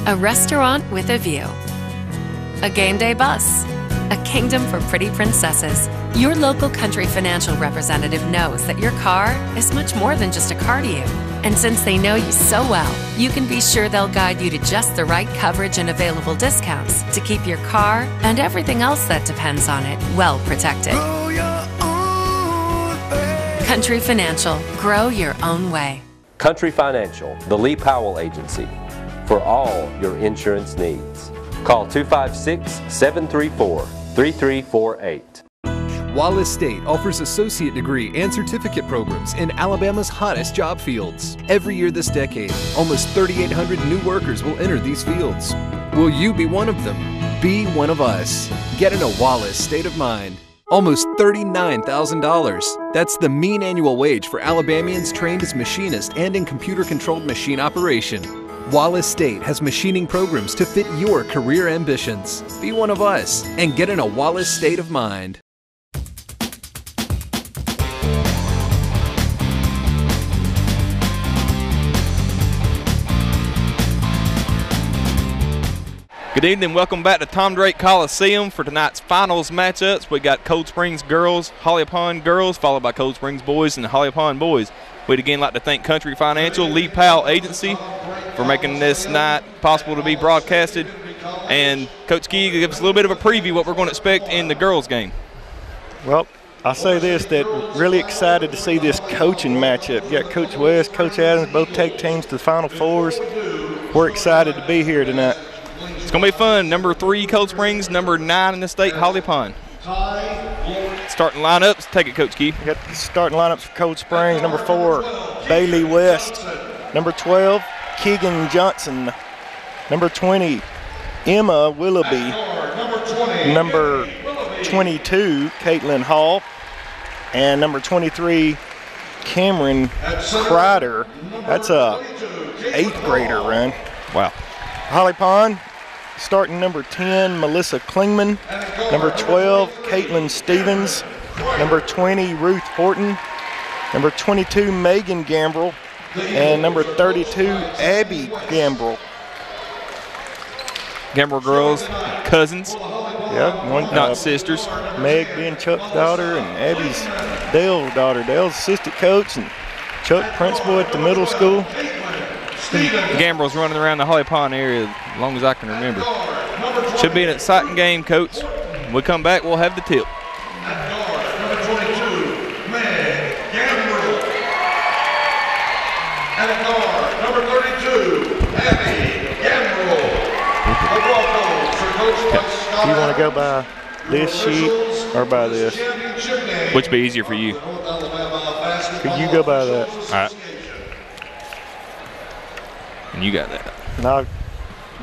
A restaurant with a view. A game day bus. A kingdom for pretty princesses. Your local Country Financial representative knows that your car is much more than just a car to you. And since they know you so well, you can be sure they'll guide you to just the right coverage and available discounts to keep your car and everything else that depends on it well protected. Country Financial. Grow your own way. Country Financial, the Lee Powell Agency, for all your insurance needs. Call 256-734-3348. Wallace State offers associate degree and certificate programs in Alabama's hottest job fields. Every year this decade, almost 3,800 new workers will enter these fields. Will you be one of them? Be one of us. Get in a Wallace state of mind. Almost $39,000. That's the mean annual wage for Alabamians trained as machinists and in computer-controlled machine operation. Wallace State has machining programs to fit your career ambitions. Be one of us and get in a Wallace state of mind. Good evening, welcome back to Tom Drake Coliseum for tonight's finals matchups. We got Cold Springs girls, Holly Pond girls, followed by Cold Springs boys and Holly Pond boys. We'd again like to thank Country Financial, Lee Powell Agency for making this night possible to be broadcasted. And Coach Key, give us a little bit of a preview what we're going to expect in the girls game. Well, I'll say this, that really excited to see this coaching matchup. You got Coach West, Coach Adams, both take teams to the Final Fours. We're excited to be here tonight. It's going to be fun. Number 3, Cold Springs. Number 9 in the state, Holly Pond. Starting lineups. Take it, Coach Key. We got the starting lineups for Cold Springs. Number 4, Bailey West. Number 12, Keegan Johnson. Number 20, Emma Willoughby. Number 22, Caitlin Hall. And number 23, Cameron Crider. That's a 8th grader run. Wow. Holly Pond, starting number 10, Melissa Klingman. Number 12, Caitlin Stevens. Number 20, Ruth Horton. Number 22, Megan Gambrell. And number 32, Abby Gambrell. Gambrell girls, cousins. Yeah, one, not sisters. Meg being Chuck's daughter and Abby's Dale's daughter. Dale's assistant coach and Chuck principal at the middle school. Gambrell's running around the Holly Pond area as long as I can remember. Should be an exciting game, Coach. When we come back, we'll have the tip. Number 22, Meg Gambrell. And a guard, number 32, Abby Gambrell. The Broncos for Coach West. Do you want to go by this sheet or by this? Which would be easier for you? Could you go by that? All right. And you got that. And I've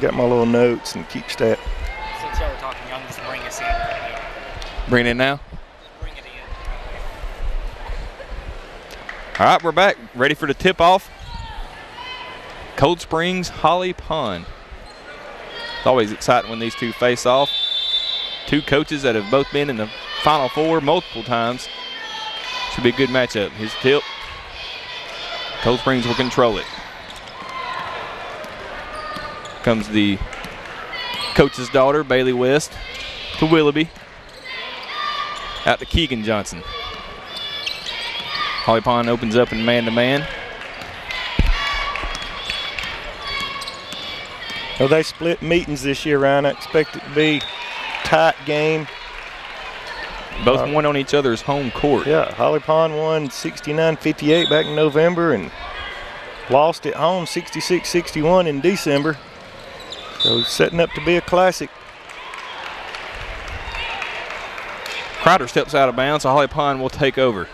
got my little notes and keep stat. Since y'all were talking, y'all just bring us in right now. Bring it in now? Bring it in. All right, we're back. Ready for the tip-off. Cold Springs, Holly Pond. It's always exciting when these two face off. Two coaches that have both been in the Final Four multiple times. Should be a good matchup. Here's the tip. Cold Springs will control it. Comes the coach's daughter, Bailey West, to Willoughby. Out to Keegan Johnson. Holly Pond opens up in man-to-man. Well, they split meetings this year, Ryan. I expect it to be a tight game. Both won on each other's home court. Yeah, Holly Pond won 69-58 back in November and lost at home 66-61 in December. So setting up to be a classic. Crider steps out of bounds, so Holly Pond will take over.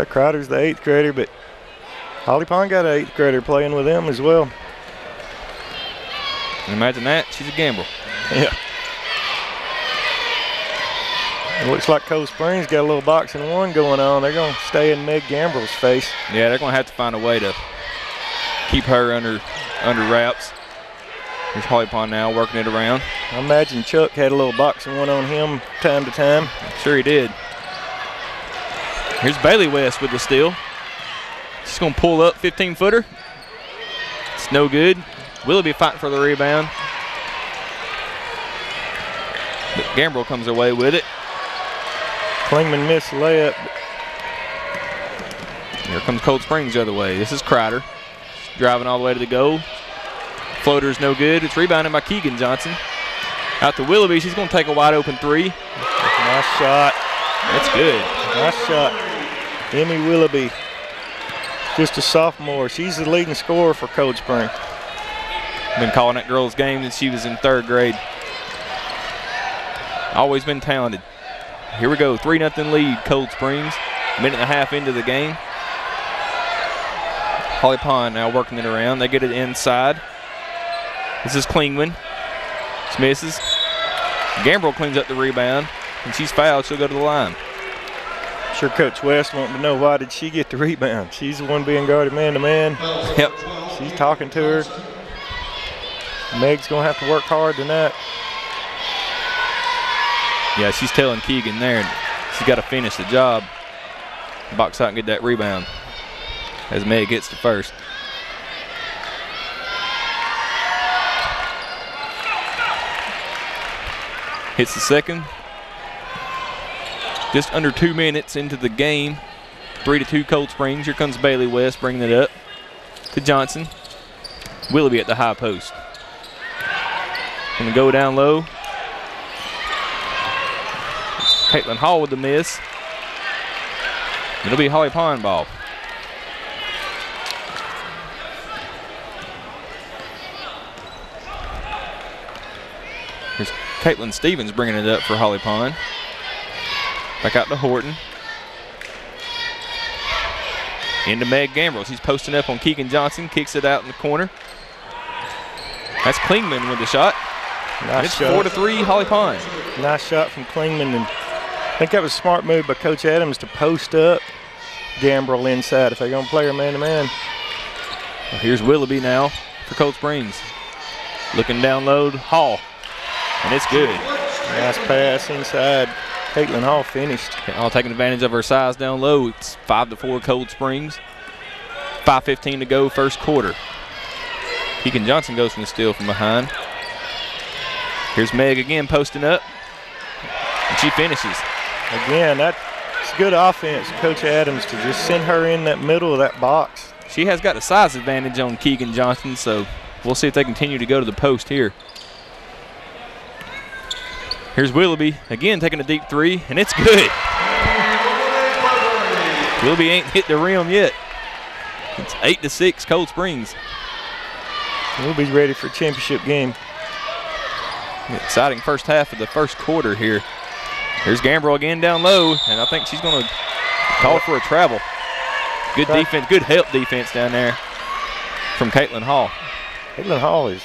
Crider's the 8th grader, but Holly Pond got an 8th grader playing with them as well. Imagine that, she's a Gambrell. Yeah. It looks like Cold Springs got a little boxing one going on. They're going to stay in Meg Gambrell's face. Yeah, they're going to have to find a way to keep her under wraps. Here's Holly Pond now working it around. I imagine Chuck had a little boxing one on him time to time. Sure he did. Here's Bailey West with the steal. She's going to pull up 15-footer. It's no good. Willoughby fighting for the rebound. But Gambrell comes away with it. Klingman missed the layup. Here comes Cold Springs the other way. This is Crider. Driving all the way to the goal. Floater's no good. It's rebounded by Keegan Johnson. Out to Willoughby. She's going to take a wide open three. Nice shot. That's good. Nice shot. Emmy Willoughby, just a sophomore. She's the leading scorer for Cold Spring. Been calling that girl's game since she was in 3rd grade. Always been talented. Here we go, 3-0 lead, Cold Springs. Minute and a half into the game. Holly Pond now working it around. They get it inside. This is Klingman. She misses. Gambrell cleans up the rebound, and she's fouled. She'll go to the line. Sure, Coach West wanting to know why did she get the rebound. She's the one being guarded man-to-man. Yep. She's talking to her. Meg's going to have to work hard tonight. Yeah, she's telling Keegan there she's got to finish the job. Box out and get that rebound as Meg gets to first. Hits the second. Just under 2 minutes into the game. 3-2 Cold Springs. Here comes Bailey West bringing it up to Johnson. Willoughby at the high post. Gonna go down low. Caitlin Hall with the miss. It'll be Holly Pond ball. Here's Caitlin Stevens bringing it up for Holly Pond. Back out to Horton. Into Meg Gambrell. She's posting up on Keegan Johnson. Kicks it out in the corner. That's Klingman with the shot. Nice It's shot. 4-3 Holly Pond. Nice shot from Klingman. And I think that was a smart move by Coach Adams to post up Gambrell inside if they're going to play her man-to-man. Well, here's Willoughby now for Cold Springs. Looking down low, Hall. And it's good. Nice pass inside. Caitlin Hall finished. All taking advantage of her size down low. It's 5-4 Cold Springs. 5:15 to go, first quarter. Keegan Johnson goes from the steal from behind. Here's Meg again posting up. And she finishes. Again, that's good offense, Coach Adams, to just send her in that middle of that box. She has got a size advantage on Keegan Johnson, so we'll see if they continue to go to the post here. Here's Willoughby, again taking a deep three, and it's good. Willoughby ain't hit the rim yet. It's 8-6, Cold Springs. We'll be ready for a championship game. Exciting first half of the first quarter here. Here's Gambrell again down low, and I think she's going to call for a travel. Good defense, good help defense down there from Caitlin Hall. Caitlin Hall has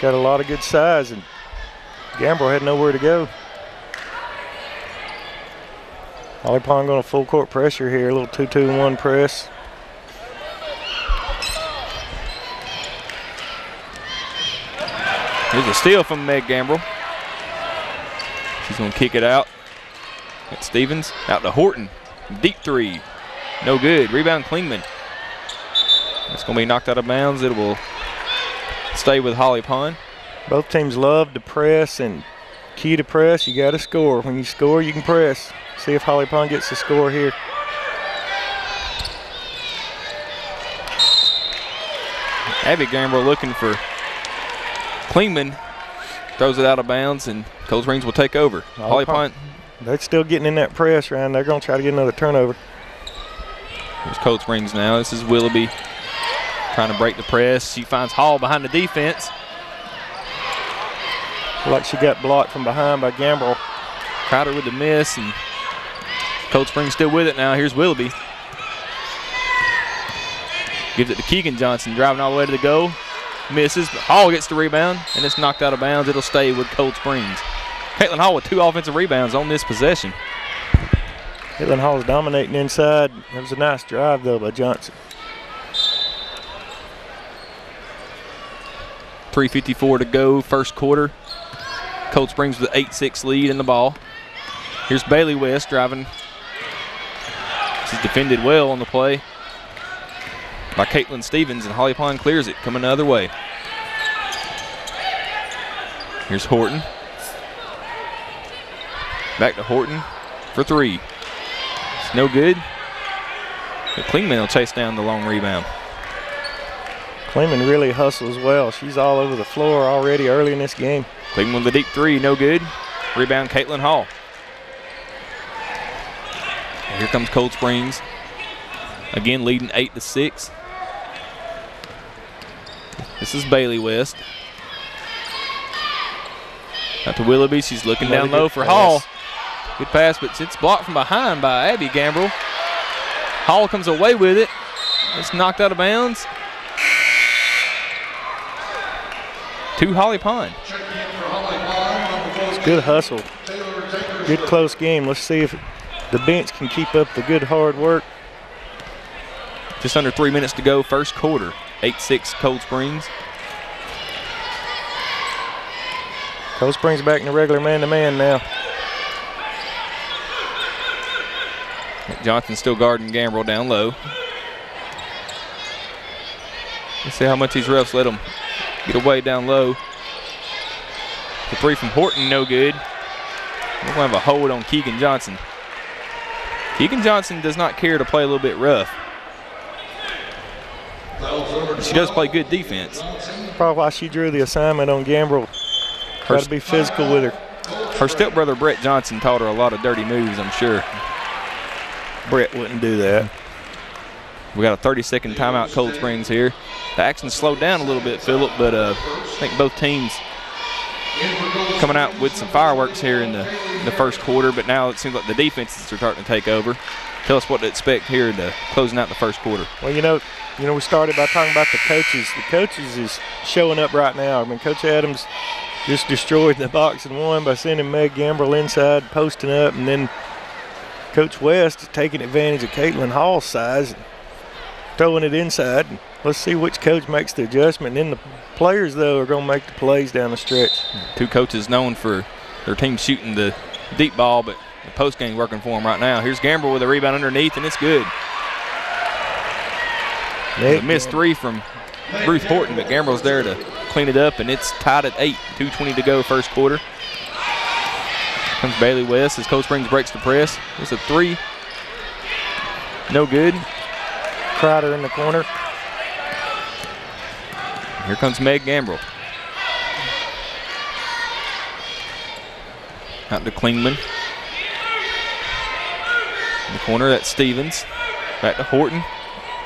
got a lot of good size, and Gambrell had nowhere to go. Holly Pond going to full court pressure here, a little 2-2-1 press. Here's a steal from Meg Gambrell. She's going to kick it out. That's Stevens out to Horton. Deep three. No good. Rebound Klingman. It's going to be knocked out of bounds. It will stay with Holly Pond. Both teams love to press, and key to press, you got to score. When you score, you can press. See if Holly Pond gets the score here. Abby Gambrell looking for Klingman. Throws it out of bounds, and Cold Springs will take over. Holly Pond. They're still getting in that press, Ryan. They're going to try to get another turnover. Here's Cold Springs now. This is Willoughby trying to break the press. She finds Hall behind the defense. Like she got blocked from behind by Gambrell. Crowder with the miss, and Cold Springs still with it now. Here's Willoughby. Gives it to Keegan Johnson, driving all the way to the goal. Misses, but Hall gets the rebound, and it's knocked out of bounds. It'll stay with Cold Springs. Caitlin Hall with 2 offensive rebounds on this possession. Caitlin Hall is dominating inside. That was a nice drive, though, by Johnson. 3:54 to go, first quarter. Cold Springs with an 8-6 lead in the ball. Here's Bailey West driving. She's defended well on the play by Caitlin Stevens, and Holly Pond clears it, coming the other way. Here's Horton. Back to Horton for three. It's no good. But Cullman will chase down the long rebound. Cullman really hustles well. She's all over the floor already early in this game. Cullman with the deep three, no good. Rebound, Caitlin Hall. And here comes Cold Springs. Again, leading 8-6. This is Bailey West. Out to Willoughby. She's looking down low for Hall. Good pass, but it's blocked from behind by Abby Gambrell. Hall comes away with it. It's knocked out of bounds. To Holly Pond. It's good hustle. Good close game. Let's see if the bench can keep up the good hard work. Just under 3 minutes to go, first quarter. 8-6 Cold Springs. Cold Springs back in the regular man-to-man now. Johnson still guarding Gambrell down low. Let's see how much these refs let him get away down low. The three from Horton, no good. We're going to have a hold on Keegan Johnson. Keegan Johnson does not care to play a little bit rough. She does play good defense. Probably why she drew the assignment on Gambrell. Got to be physical with her. Her stepbrother Brett Johnson taught her a lot of dirty moves, I'm sure. Brett wouldn't do that. We got a 30-second timeout, Cold Springs here. The action slowed down a little bit, Phillip, but I think both teams coming out with some fireworks here in the first quarter, but now it seems like the defenses are starting to take over. Tell us what to expect here to closing out the first quarter. Well, you know, we started by talking about the coaches. The coaches is showing up right now. I mean, Coach Adams just destroyed the box and one by sending Meg Gambrell inside, posting up, and then Coach West is taking advantage of Caitlin Hall's size and throwing it inside. Let's see which coach makes the adjustment. And then the players, though, are going to make the plays down the stretch. Two coaches known for their team shooting the deep ball, but the post game working for them right now. Here's Gambrell with a rebound underneath, and it's good. A missed three from Ruth Horton, but Gambrell's there to clean it up, and it's tied at 8. 2:20 to go, first quarter. Comes Bailey West as Cold Springs breaks the press. There's a three. No good. Crider in the corner. Here comes Meg Gambrell. Out to Klingman. In the corner, that's Stevens. Back to Horton.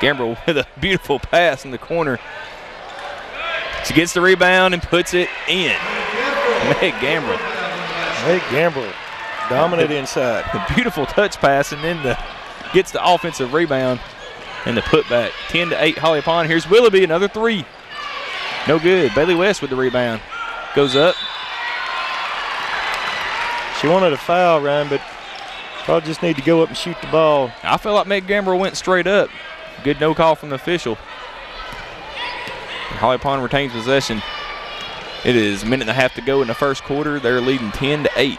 Gambrell with a beautiful pass in the corner. She gets the rebound and puts it in. Meg Gambrell. Meg Gambrell, dominant inside. A beautiful touch pass, and then gets the offensive rebound and the putback. 10-8 Holly Pond. Here's Willoughby, another three. No good. Bailey West with the rebound. Goes up. She wanted a foul, Ryan, but probably just need to go up and shoot the ball. I feel like Meg Gambrell went straight up. Good no call from the official. And Holly Pond retains possession. It is a minute and a half to go in the first quarter. They're leading 10-8.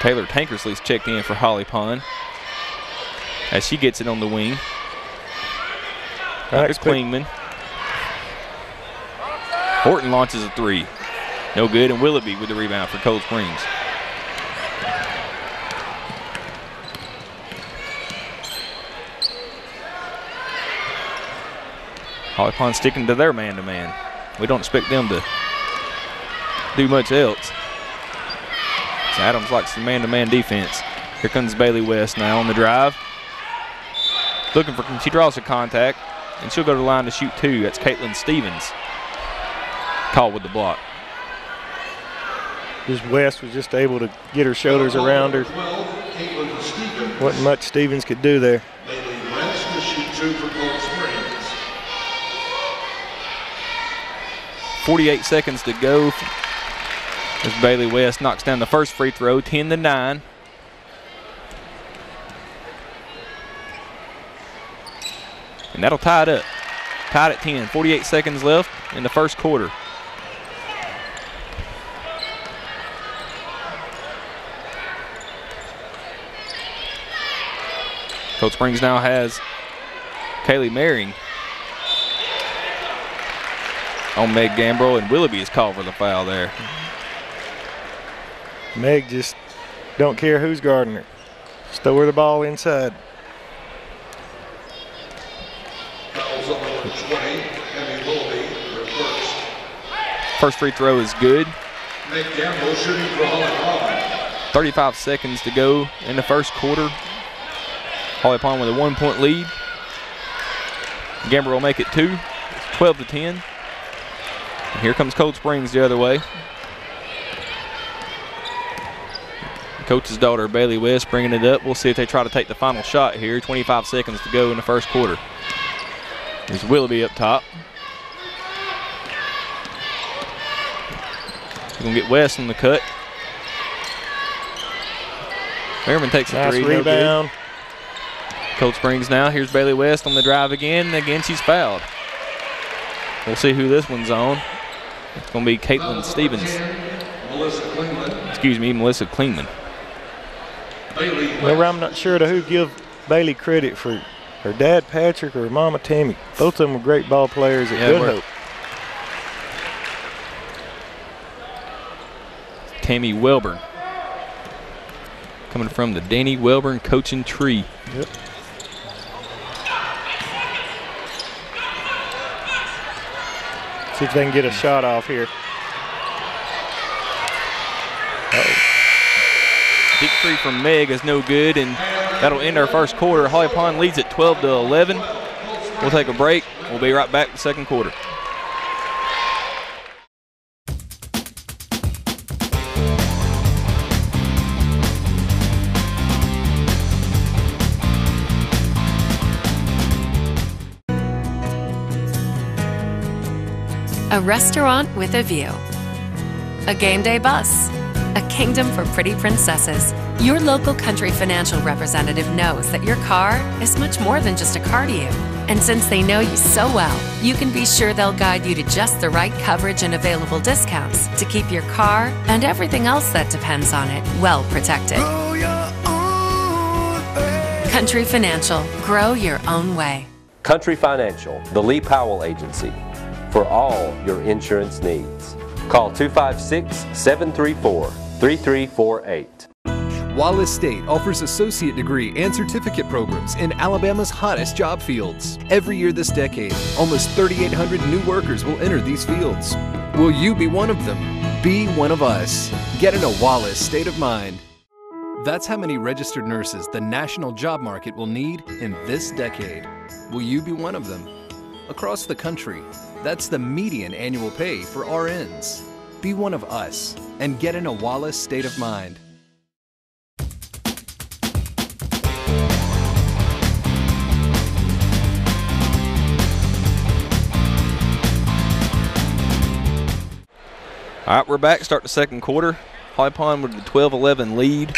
Taylor Tankersley's checked in for Holly Pond as she gets it on the wing. Back to Klingman. Horton launches a three. No good, and Willoughby with the rebound for Cold Springs. Holly Pond sticking to their man-to-man. We don't expect them to do much else. So Adams likes the man-to-man defense. Here comes Bailey West now on the drive. Looking for, she draws a contact, and she'll go to the line to shoot two. That's Caitlin Stevens. Called with the block. This West was just able to get her shoulders around her. Wasn't much Stevens could do there. Bailey West to shoot two for Cold Springs. 48 seconds to go as Bailey West knocks down the first free throw, 10-9. And that'll tie it up. Tied at 10. 48 seconds left in the first quarter. Cold Springs now has Kaylee Merring. on Meg Gambrell, and Willoughby is called for the foul there. Meg just don't care who's guarding her. Just throw her the ball inside. Fouls on number 20, Emmy Willoughby, her first. First free throw is good. Meg Gambrell shooting for Holly Pond. 35 seconds to go in the first quarter. Holly Pond with a 1-point lead. Gambrell will make it 2. It's 12-10. And here comes Cold Springs the other way. Coach's daughter, Bailey West, bringing it up. We'll see if they try to take the final shot here. 25 seconds to go in the first quarter. There's Willoughby up top. We're going to get West on the cut. Merriman takes a nice 3. Rebound. No. Cold Springs now. Here's Bailey West on the drive again. And again, she's fouled. We'll see who this one's on. It's going to be Caitlin Stevens. Melissa Klingman. Well, I'm not sure to who give Bailey credit for her dad, Patrick, or Mama Tammy. Both of them were great ball players at Good Hope. Tammy Welburn. Coming from the Danny Welburn coaching tree. Yep. See if they can get a shot off here. Deep three from Meg is no good, and that'll end our first quarter. Holly Pond leads at 12-11. We'll take a break. We'll be right back to the second quarter. A restaurant with a view. A game day bus. A kingdom for pretty princesses. Your local Country Financial representative knows that your car is much more than just a car to you. And since they know you so well, you can be sure they'll guide you to just the right coverage and available discounts to keep your car and everything else that depends on it well protected. Country Financial. Grow your own way. Country Financial, the Lee Powell Agency, for all your insurance needs. Call 256-734-3348. Wallace State offers associate degree and certificate programs in Alabama's hottest job fields. Every year this decade, almost 3,800 new workers will enter these fields. Will you be one of them? Be one of us. Get in a Wallace state of mind. That's how many registered nurses the national job market will need in this decade. Will you be one of them? Across the country, that's the median annual pay for RNs. Be one of us and get in a Wallace state of mind. All right, we're back. Start the second quarter. Holly Pond with the 12-11 lead.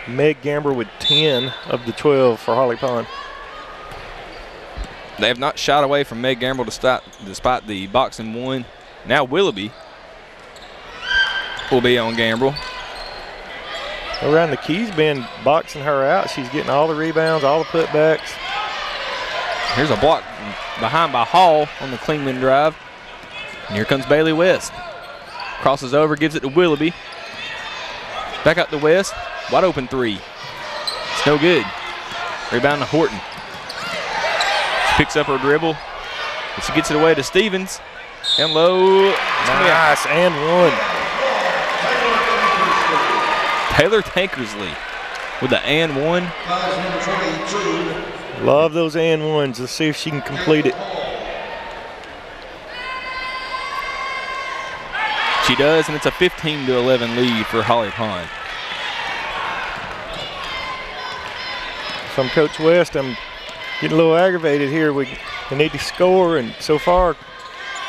Meg Gambrell with 10 of the 12 for Holly Pond. They have not shot away from Meg Gambrell despite the boxing one. Now Willoughby will be on Gambrell. Around the Keys been boxing her out. She's getting all the rebounds, all the putbacks. Here's a block behind by Hall on the Klingman drive. And here comes Bailey West. Crosses over, gives it to Willoughby. Back out to West. Wide open three. It's no good. Rebound to Horton. She picks up her dribble. And she gets it away to Stevens. And low. Nice, and one. Taylor Tankersley with the and one. Love those and ones. Let's see if she can complete it. She does, and it's a 15-11 lead for Holly Pond. From Coach West, I'm getting a little aggravated here. We need to score, and so far,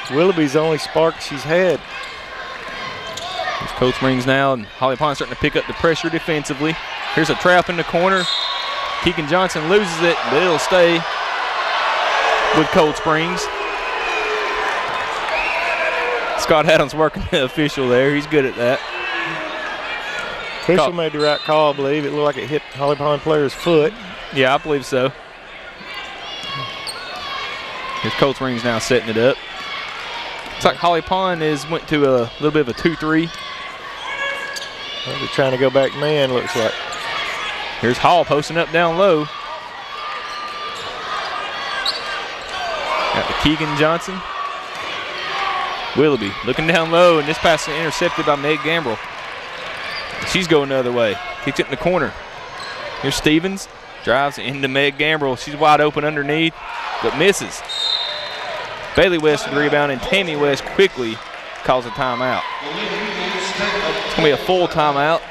Willoughby's the only spark she's had. There's Cold Springs now, and Holly Pond starting to pick up the pressure defensively. Here's a trap in the corner. Keegan Johnson loses it, but it'll stay with Cold Springs. Scott Adams working the official there. He's good at that. Official made the right call, I believe. It looked like it hit Holly Pond player's foot. Yeah, I believe so. Here's Cold Springs now setting it up. Looks like Holly Pond went to a little bit of a 2-3. Well, they're trying to go back man, looks like. Here's Hall posting up down low. Got the Keegan Johnson. Willoughby looking down low, and this pass is intercepted by Meg Gambrell. She's going the other way. Kicks it in the corner. Here's Stevens. Drives into Meg Gambrell. She's wide open underneath, but misses. Bailey West with the rebound, and Tammy West quickly calls a timeout. It's going to be a full timeout.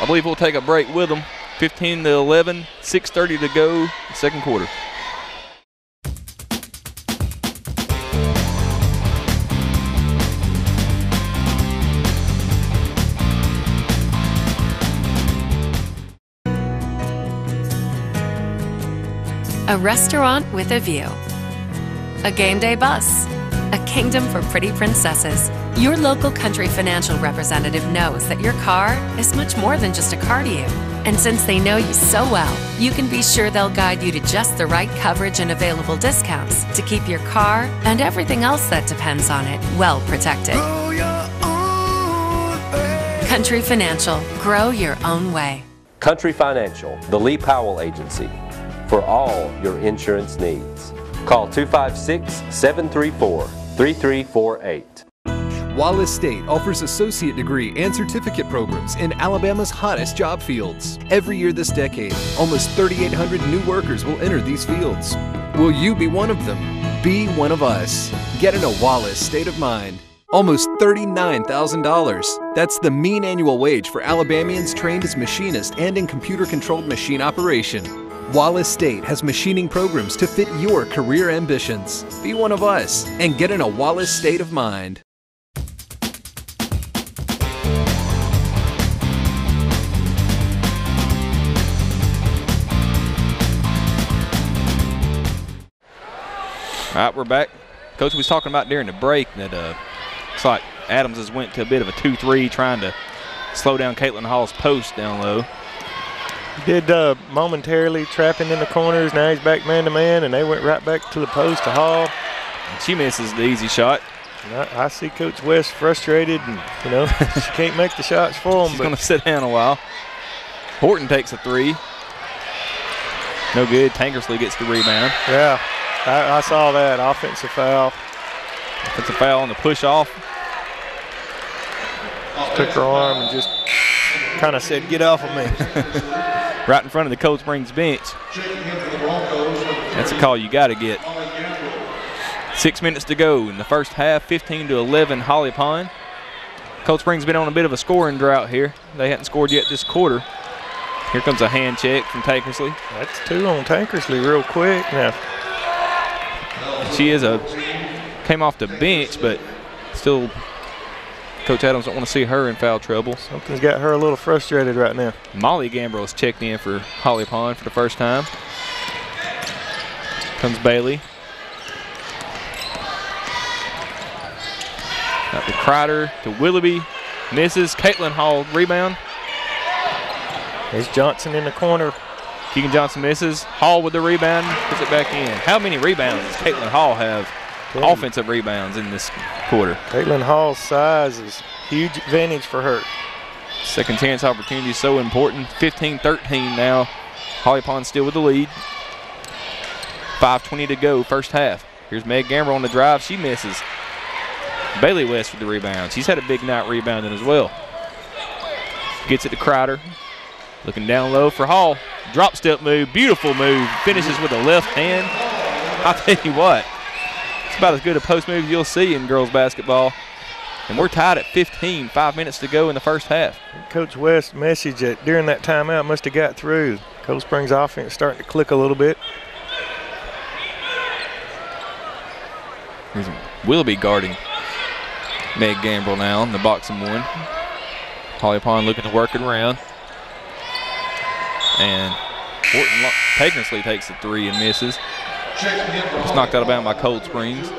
I believe we'll take a break with them. 15-11, 6:30 to go, second quarter. A restaurant with a view. A game day bus. A kingdom for pretty princesses. Your local Country Financial representative knows that your car is much more than just a car to you. And since they know you so well, you can be sure they'll guide you to just the right coverage and available discounts to keep your car and everything else that depends on it well protected. Country Financial. Grow your own way. Country Financial, the Lee Powell Agency, for all your insurance needs. Call 256-734-3348. Wallace State offers associate degree and certificate programs in Alabama's hottest job fields. Every year this decade, almost 3,800 new workers will enter these fields. Will you be one of them? Be one of us. Get in a Wallace state of mind. Almost $39,000. That's the mean annual wage for Alabamians trained as machinists and in computer-controlled machine operation. Wallace State has machining programs to fit your career ambitions. Be one of us and get in a Wallace state of mind. All right, we're back. Coach was talking about during the break that looks like Adams has went to a bit of a 2-3, trying to slow down Caitlin Hall's post down low. Did momentarily trapping in the corners. Now he's back man-to-man, and they went right back to the post to Hall. And she misses the easy shot. And I see Coach West frustrated, and, you know, she can't make the shots for him. She's going to sit down a while. Horton takes a three. No good. Tankersley gets the rebound. Yeah, I saw that. Offensive foul. Offensive foul on the push-off. Took her arm and just kind of said, "Get off of me." Right in front of the Cold Springs bench. That's a call you got to get. 6 minutes to go in the first half, 15-11 Holly Pond. Cold Springs been on a bit of a scoring drought here. They hadn't scored yet this quarter. Here comes a hand check from Tankersley. That's two on Tankersley real quick. Now, she came off the bench, but still Coach Adams don't want to see her in foul trouble. Something's got her a little frustrated right now. Molly Gambrell's checked in for Holly Pond for the first time. Comes Bailey. Got the Crider to Willoughby. Misses. Caitlin Hall rebound. There's Johnson in the corner. Keegan Johnson misses. Hall with the rebound. Puts it back in. How many rebounds does Caitlin Hall have? Offensive rebounds in this quarter. Caitlin Hall's size is huge advantage for her. Second chance opportunity is so important. 15-13 now. Holly Pond still with the lead. 5:20 to go, first half. Here's Meg Gambrell on the drive. She misses. Bailey West with the rebound. She's had a big night rebounding as well. Gets it to Crider. Looking down low for Hall. Drop step move. Beautiful move. Finishes with a left hand. I'll tell you what. It's about as good a post move you'll see in girls basketball. And we're tied at 15, 5 minutes to go in the first half. Coach West's message that during that timeout must have got through. Cold Springs offense starting to click a little bit. Here's Willoughby guarding Meg Gambrell now in the box and one. Holly Pond looking to work it around. And Horton Tankersley takes the three and misses. It's knocked out of bounds by Cold Springs.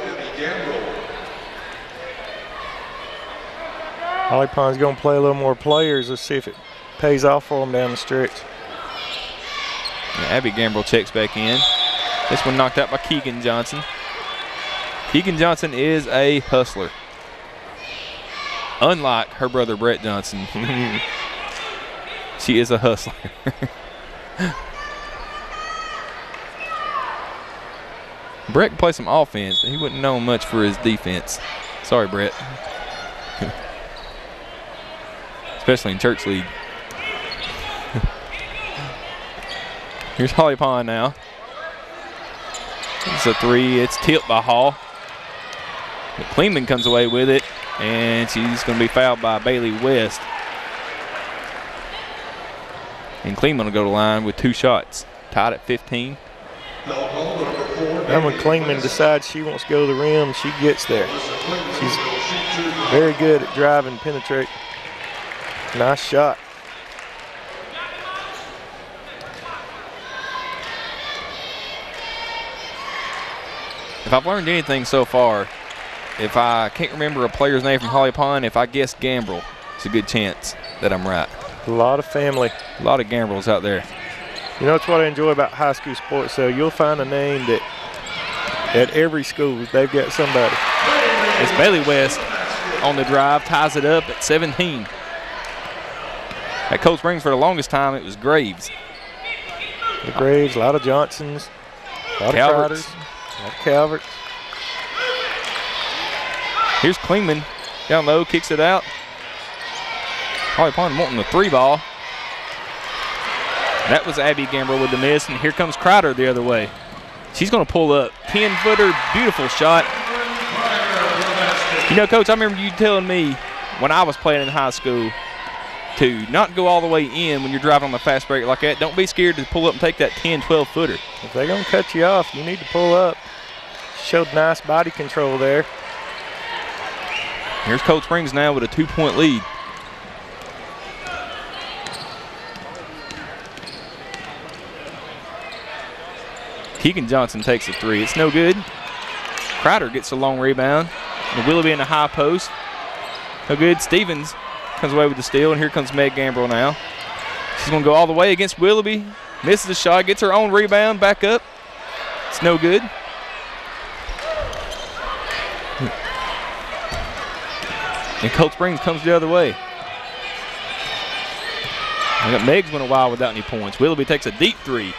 Holly Pond's going to play a little more players. Let's see if it pays off for them down the stretch. And Abby Gambrell checks back in. This one knocked out by Keegan Johnson. Keegan Johnson is a hustler. Unlike her brother Brett Johnson, she is a hustler. Brett can play some offense, but he wouldn't know much for his defense. Sorry, Brett. Especially in church league. Here's Holly Pond now. It's a three. It's tipped by Hall. But Cullman comes away with it, and she's going to be fouled by Bailey West. And Cullman will go to the line with 2 shots, tied at 15. And when Cullman decides she wants to go to the rim, she gets there. She's very good at driving, penetrate. Nice shot. If I've learned anything so far, if I can't remember a player's name from Holly Pond, if I guess Gambrel, it's a good chance that I'm right. A lot of family. A lot of Gambrels out there. You know, it's what I enjoy about high school sports, though. You'll find a name that at every school, they've got somebody. It's Bailey West on the drive, ties it up at 17. At Cold Springs for the longest time, it was Graves. The Graves, a lot of Johnsons, a lot of Crowders, a lot of Calverts. Here's Cullman down low, kicks it out. Holly Pond wanting the 3 ball. That was Abby Gambrel with the miss, and here comes Crowder the other way. She's going to pull up. 10-footer, beautiful shot. You know, Coach, I remember you telling me when I was playing in high school to not go all the way in when you're driving on the fast break like that. Don't be scared to pull up and take that 10, 12-footer. If they're going to cut you off, you need to pull up. Showed nice body control there. Here's Cold Springs now with a 2-point lead. Keegan Johnson takes a 3. It's no good. Crowder gets a long rebound. And Willoughby in the high post. No good. Stevens comes away with the steal, and here comes Meg Gambrel now. She's going to go all the way against Willoughby. Misses the shot, gets her own rebound, back up. It's no good. And Cold Springs comes the other way. And Meg's went a while without any points. Willoughby takes a deep 3.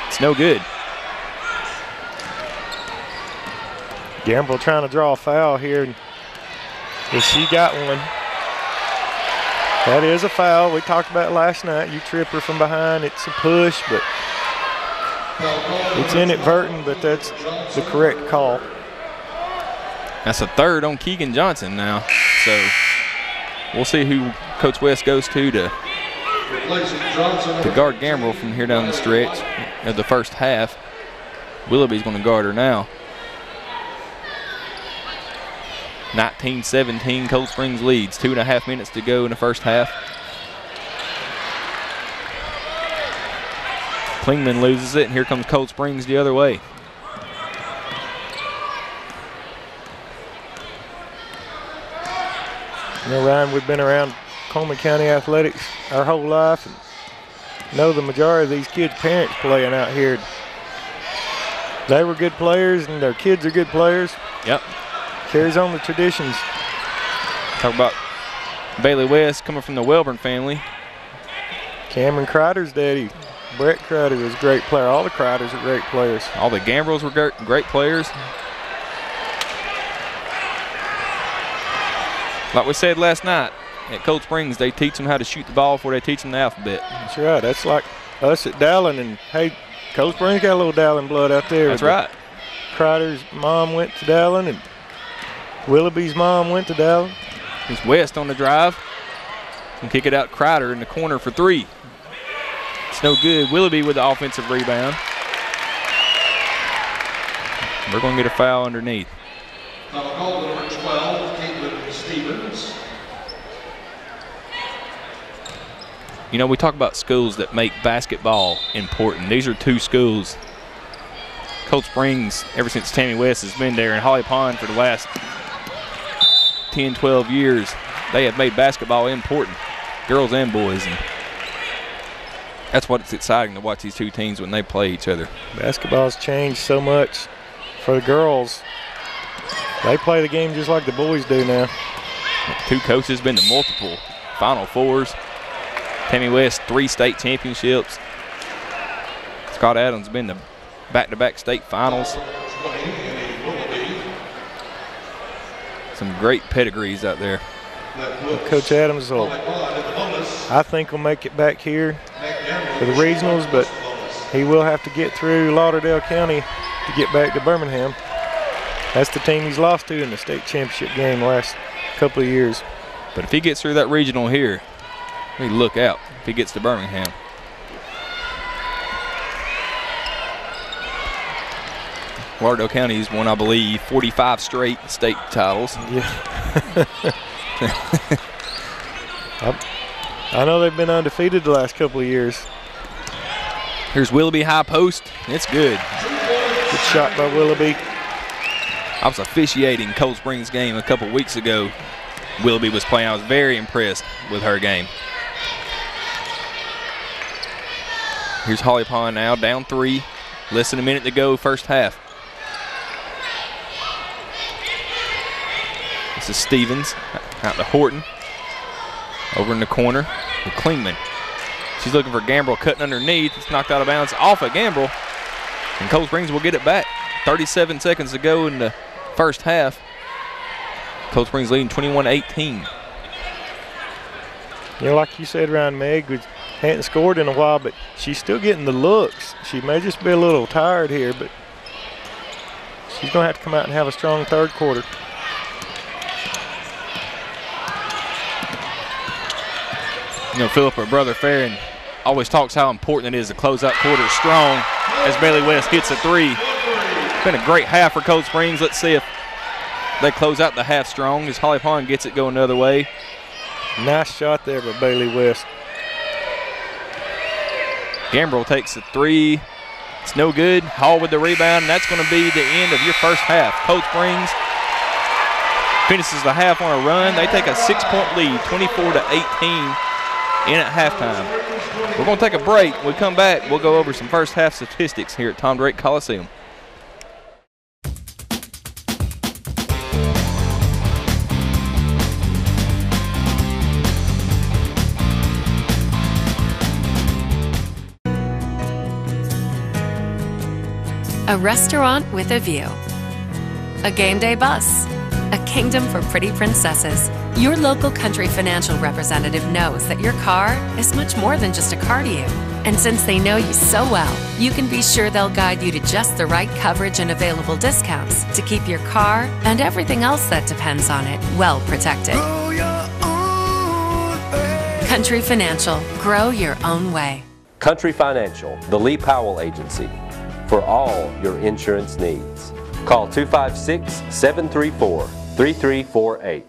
It's no good. Gambrel trying to draw a foul here. If she got one. That is a foul. We talked about it last night. You trip her from behind. It's a push, but it's inadvertent, but that's the correct call. That's a 3rd on Keegan Johnson now. So we'll see who Coach West goes to guard Gambrel from here down the stretch of the first half. Willoughby's going to guard her now. 19-17, Cold Springs leads. 2.5 minutes to go in the first half. Cullman loses it, and here comes Cold Springs the other way. You know, Ryan, we've been around Cullman County athletics our whole life and know the majority of these kids' parents playing out here. They were good players, and their kids are good players. Yep. Carries on the traditions. Talk about Bailey West coming from the Welborn family. Cameron Crowder's daddy, Brett Crowder, was a great player. All the Crowders are great players. All the Gambrels were great players. Like we said last night, at Cold Springs, they teach them how to shoot the ball before they teach them the alphabet. That's right. That's like us at Dallin. And, hey, Cold Springs got a little Dallin blood out there. That's right. Crowder's mom went to Dallin, and Willoughby's mom went to Dallin. Here's West on the drive. And kick it out Crowder in the corner for 3. It's no good. Willoughby with the offensive rebound. We're going to get a foul underneath. Foul call number 12, Caitlin Stevens. You know, we talk about schools that make basketball important. These are 2 schools. Cold Springs, ever since Tammy West has been there, and Holly Pond for the last 10, 12 years, they have made basketball important, girls and boys. And that's what's exciting to watch these 2 teams when they play each other. Basketball's changed so much for the girls. They play the game just like the boys do now. Two coaches been to multiple Final Fours. Tammy West, 3 state championships. Scott Adams been to back-to-back state finals. Some great pedigrees out there. Coach Adams will, I think, will make it back here for the regionals, but he will have to get through Lauderdale County to get back to Birmingham. That's the team he's lost to in the state championship game the last couple of years. But if he gets through that regional here, we look out if he gets to Birmingham. Lauderdale County's won, I believe, 45 straight state titles. Yeah. I know they've been undefeated the last couple of years. Here's Willoughby high post. It's good. Good shot by Willoughby. I was officiating Cold Springs game a couple weeks ago. Willoughby was playing. I was very impressed with her game. Here's Holly Pond now, down 3. Less than a minute to go, first half. This is Stevens, out to Horton. Over in the corner to Cullman. She's looking for Gambrel cutting underneath. It's knocked out of bounds off of Gambrel. And Cold Springs will get it back. 37 seconds to go in the first half. Cold Springs leading 21-18. You know, like you said, Ryan, Meg hadn't scored in a while, but she's still getting the looks. She may just be a little tired here, but she's going to have to come out and have a strong third quarter. You know, Philip, her brother Farron, always talks how important it is to close out quarters strong as Bailey West hits a 3. It's been a great half for Cold Springs. Let's see if they close out the half strong as Holly Pond gets it going another way. Nice shot there by Bailey West. Gambrel takes a 3. It's no good. Hall with the rebound, and that's going to be the end of your first half. Cold Springs finishes the half on a run. They take a 6-point lead, 24-18 in at halftime. We're going to take a break. When we come back, we'll go over some first half statistics here at Tom Drake Coliseum. A restaurant with a view. A game day bus. A kingdom for pretty princesses. Your local Country Financial representative knows that your car is much more than just a car to you. And since they know you so well, you can be sure they'll guide you to just the right coverage and available discounts to keep your car and everything else that depends on it well protected. Country Financial. Grow your own way. Country Financial, the Lee Powell Agency, for all your insurance needs. Call 256-734-3348.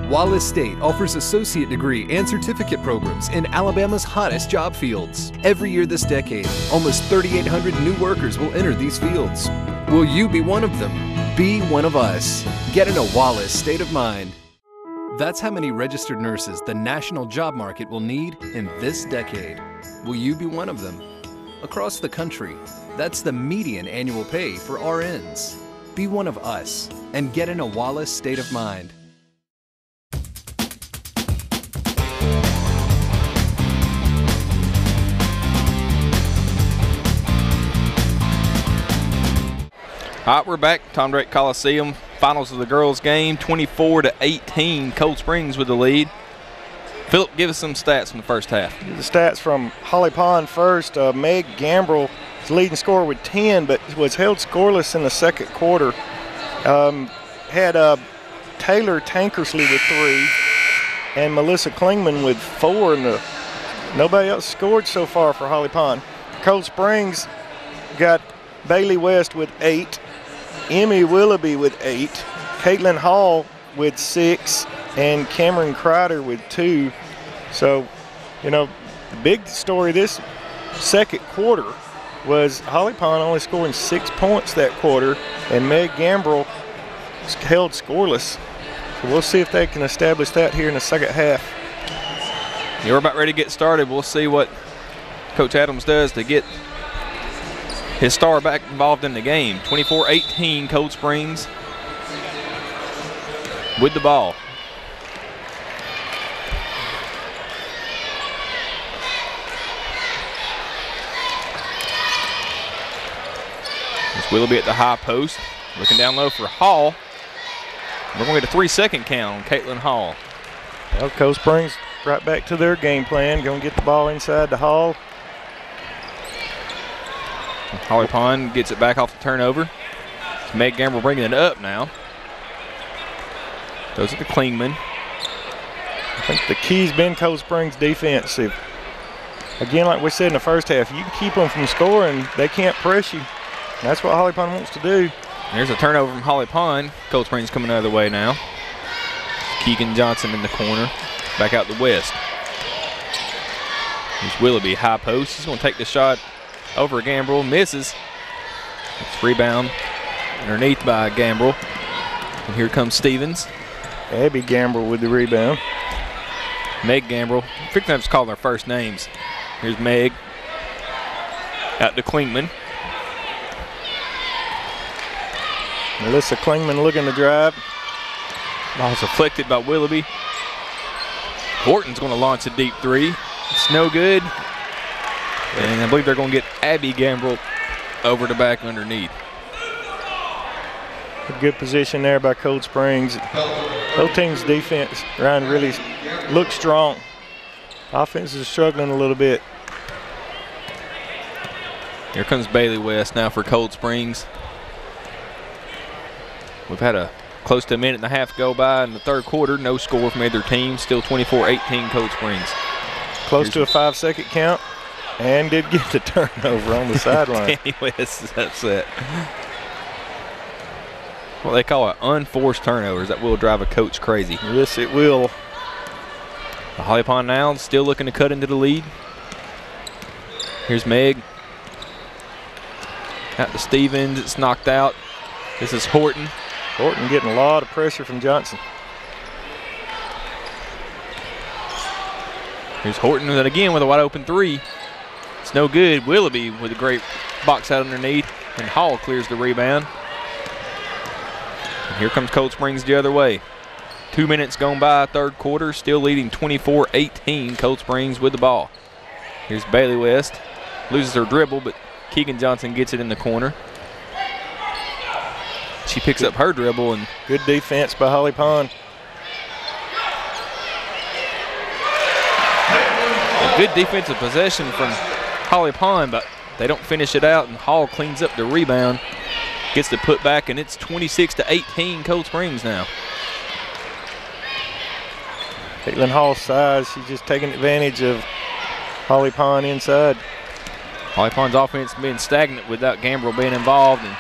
Wallace State offers associate degree and certificate programs in Alabama's hottest job fields. Every year this decade, almost 3,800 new workers will enter these fields. Will you be one of them? Be one of us. Get in a Wallace state of mind. That's how many registered nurses the national job market will need in this decade. Will you be one of them? Across the country, that's the median annual pay for RNs. Be one of us and get in a Wallace state of mind. All right, we're back. Tom Drake Coliseum. Finals of the girls' game, 24-18. Cold Springs with the lead. Philip, give us some stats from the first half. The stats from Holly Pond first. Meg Gambrel is leading scorer with 10, but was held scoreless in the second quarter. Had Taylor Tankersley with 3 and Melissa Klingman with 4. And nobody else scored so far for Holly Pond. Cold Springs got Bailey West with 8, Emmy Willoughby with 8, Caitlin Hall with 6, and Cameron Crider with 2. So, you know, the big story this second quarter was Holly Pond only scoring 6 points that quarter, and Meg Gambrel held scoreless. So we'll see if they can establish that here in the second half. Yeah, we're about ready to get started. We'll see what Coach Adams does to get his star back involved in the game. 24-18 Cold Springs. with the ball. It's Willoughby at the high post, looking down low for Hall. We're going to get a 3-second count on Caitlin Hall. Well, Cold Springs right back to their game plan. Going to get the ball inside the Hall. Holly Pond gets it back off the turnover. It's Meg Gamble bringing it up now. Goes it to Klingman. I think the key's been Cold Springs defensive. Again, like we said in the first half, you can keep them from scoring, they can't press you. That's what Holly Pond wants to do. There's a turnover from Holly Pond. Cold Springs coming out of the way now. Keegan Johnson in the corner. Back out the west. Here's Willoughby, high post. He's going to take the shot over Gambrel. Misses. It's rebound underneath by Gambrel. And here comes Stevens. Abby Gambrel with the rebound. Meg Gambrel. I think that's called their first names. Here's Meg. Out to Klingman. Melissa Klingman looking to drive. Ball's deflected by Willoughby. Horton's going to launch a deep three. It's no good. And I believe they're going to get Abby Gambrel over the back underneath. A good position there by Cold Springs. Both teams' defense, Ryan, really looks strong. Offense is struggling a little bit. Here comes Bailey West now for Cold Springs. We've had a close to a minute and a half go by in the third quarter. No score from either team. Still 24-18 Cold Springs. Close to a 5-second count. And did get the turnover on the sideline. Danny West is upset. What they call it, unforced turnovers. That will drive a coach crazy. Yes, it will. The Holly Pond now still looking to cut into the lead. Here's Meg. Out to Stevens. It's knocked out. This is Horton. Horton getting a lot of pressure from Johnson. Here's Horton and again with a wide open three. It's no good. Willoughby with a great box out underneath. And Hall clears the rebound. And here comes Cold Springs the other way. 2 minutes gone by, third quarter. Still leading 24-18. Cold Springs with the ball. Here's Bailey West. Loses her dribble, but Keegan Johnson gets it in the corner. She picks up her dribble and good defense by Holly Pond. A good defensive possession from Holly Pond, but they don't finish it out, and Hall cleans up the rebound, gets the put back, and it's 26-18 Cold Springs now. Caitlin Hall's size, she's just taking advantage of Holly Pond inside. Holly Pond's offense being stagnant without Gambrel being involved, and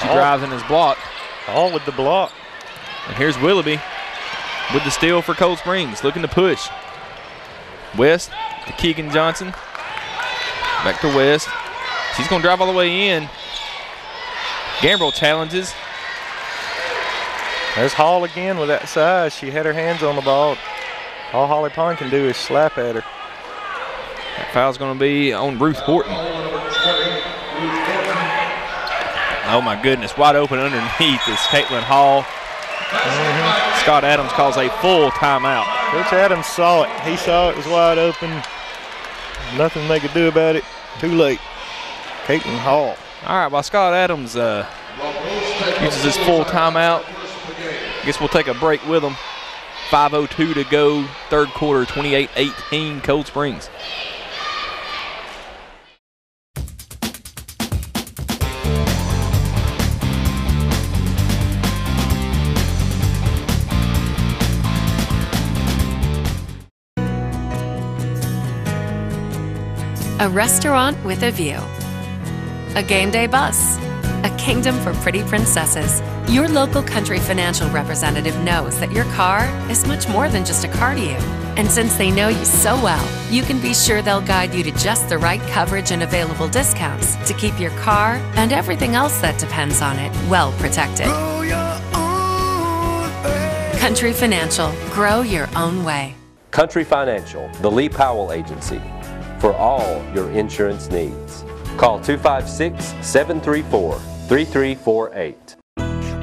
she drives in his block. All with the block. And here's Willoughby with the steal for Cold Springs, looking to push. West to Keegan Johnson. Back to West. She's going to drive all the way in. Gambrel challenges. There's Hall again with that size. She had her hands on the ball. All Holly Pond can do is slap at her. That foul's going to be on Ruth Horton. Oh my goodness, wide open underneath is Caitlin Hall. Scott Adams calls a full timeout. Coach Adams saw it. He saw it was wide open. Nothing they could do about it. Too late. Caitlin Hall. All right, while Scott Adams uses his full timeout, I guess we'll take a break with him. 5:02 to go, third quarter, 28-18 Cold Springs. A restaurant with a view. A game day bus. A kingdom for pretty princesses. Your local Country Financial representative knows that your car is much more than just a car to you. And since they know you so well, you can be sure they'll guide you to just the right coverage and available discounts to keep your car and everything else that depends on it well protected. Country Financial. Grow your own way. Country Financial, the Lee Powell Agency, for all your insurance needs. Call 256-734-3348.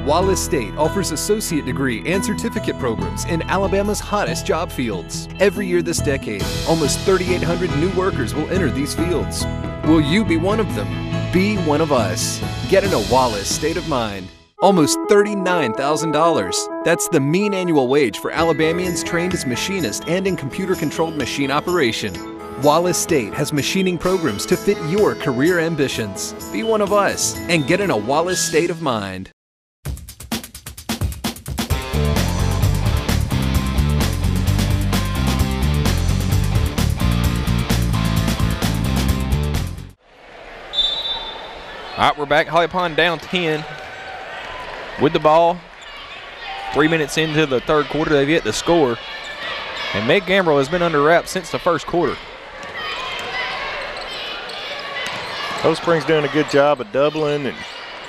Wallace State offers associate degree and certificate programs in Alabama's hottest job fields. Every year this decade, almost 3,800 new workers will enter these fields. Will you be one of them? Be one of us. Get in a Wallace state of mind. Almost $39,000. That's the mean annual wage for Alabamians trained as machinists and in computer-controlled machine operation. Wallace State has machining programs to fit your career ambitions. Be one of us and get in a Wallace state of mind. All right, we're back. Holly Pond down 10 with the ball. 3 minutes into the third quarter, they've yet to score. And Meg Gambrell has been under wraps since the first quarter. Cold Springs doing a good job of doubling and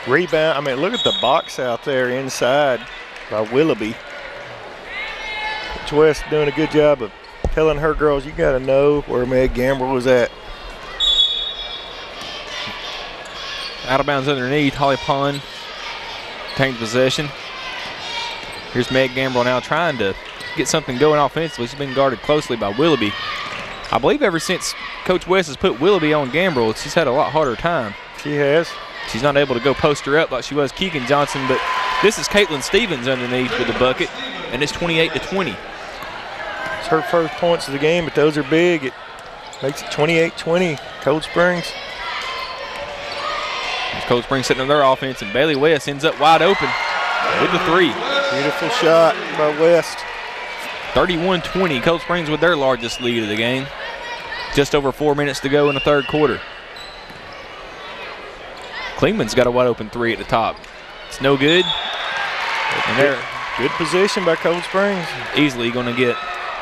rebound. I mean, look at the box out there inside by Willoughby. Coach West doing a good job of telling her girls, you got to know where Meg Gambrell was at. Out of bounds underneath, Holly Pond taking possession. Here's Meg Gambrell now trying to get something going offensively. She's been guarded closely by Willoughby. I believe ever since Coach West has put Willoughby on Gambrell, she's had a lot harder time. She has. She's not able to go post her up like she was Keegan Johnson, but this is Caitlin Stevens underneath with the bucket, and it's 28-20. It's her first points of the game, but those are big. It makes it 28-20, Cold Springs. Cold Springs sitting on their offense, and Bailey West ends up wide open with the three. Beautiful shot by West. 31-20, Cold Springs with their largest lead of the game. Just over 4 minutes to go in the third quarter. Klingman's got a wide open three at the top. It's no good. And they're good position by Cold Springs. Easily going to get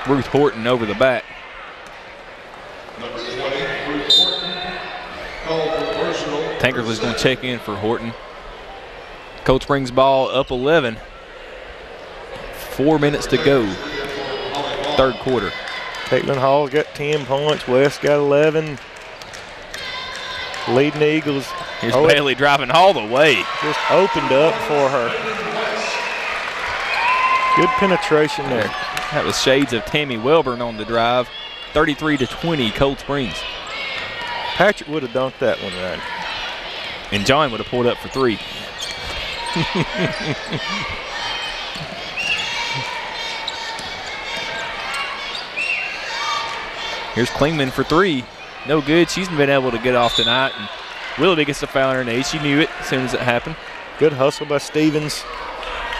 Ruth Horton over the back. Number 20, Ruth Horton, called for personal. Tankersley's going to check in for Horton. Cold Springs ball up 11. 4 minutes to go. Third quarter. Caitlin Hall got 10 points. West got 11. Leading the Eagles. Here's Bailey driving all the way. Just opened up for her. Good penetration there. That was shades of Tammy Welburn on the drive. 33-20, Cold Springs. Patrick would have dunked that one right. And John would have pulled up for three. Here's Klingman for three. No good. She's been able to get off tonight. And Willoughby gets the foul underneath. She knew it as soon as it happened. Good hustle by Stevens.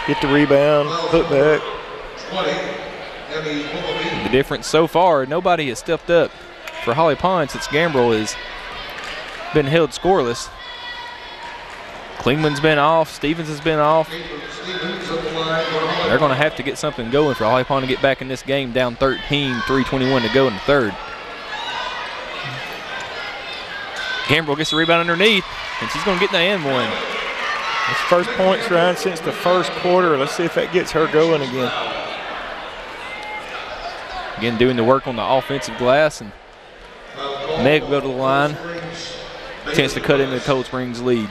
Get the rebound, put back. 20, Emmy Willoughby. The difference so far, nobody has stepped up for Holly Pond since Gambrell has been held scoreless. Klingman's been off. Stevens has been off. They're going to have to get something going for Holly Pond to get back in this game down 13, 3:21 to go in the third. Gambrell gets the rebound underneath, and she's going to get the and one. It's first points round since the first quarter. Let's see if that gets her going again. Again, doing the work on the offensive glass, and Meg will go to the line. Chance to cut into Cold Springs' lead.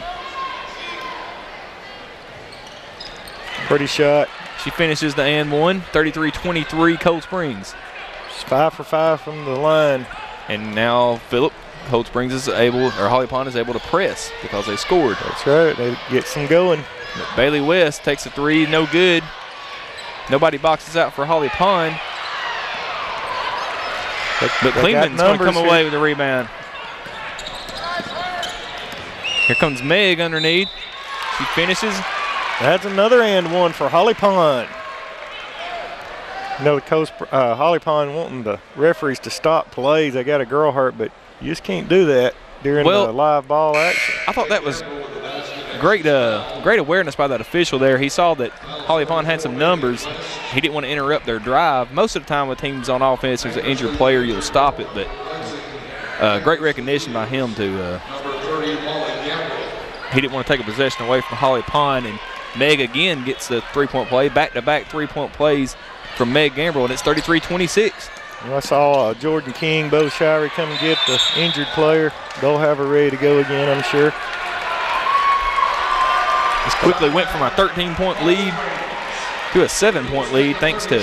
Pretty shot. She finishes the and one, 33-23 Cold Springs. She's 5 for 5 from the line. And now Phillip, Cold Springs is able, or Holly Pond is able to press because they scored. That's right, they get some going. But Bailey West takes a three, no good. Nobody boxes out for Holly Pond. But Klingman's going to come away with the rebound. Here comes Meg underneath. She finishes. That's another and one for Holly Pond. You know, Holly Pond wanting the referees to stop plays. They got a girl hurt, but you just can't do that during the live ball action. I thought that was great awareness by that official there. He saw that Holly Pond had some numbers. He didn't want to interrupt their drive. Most of the time with teams on offense, there's an injured player, you'll stop it. But great recognition by him to he didn't want to take a possession away from Holly Pond. And Meg again gets the three-point play, back-to-back three-point plays from Meg Gambrell, and it's 33-26. Well, I saw Jordan King, Bo Shirey come and get the injured player. They'll have her ready to go again, I'm sure. Just quickly went from a 13-point lead to a 7-point lead thanks to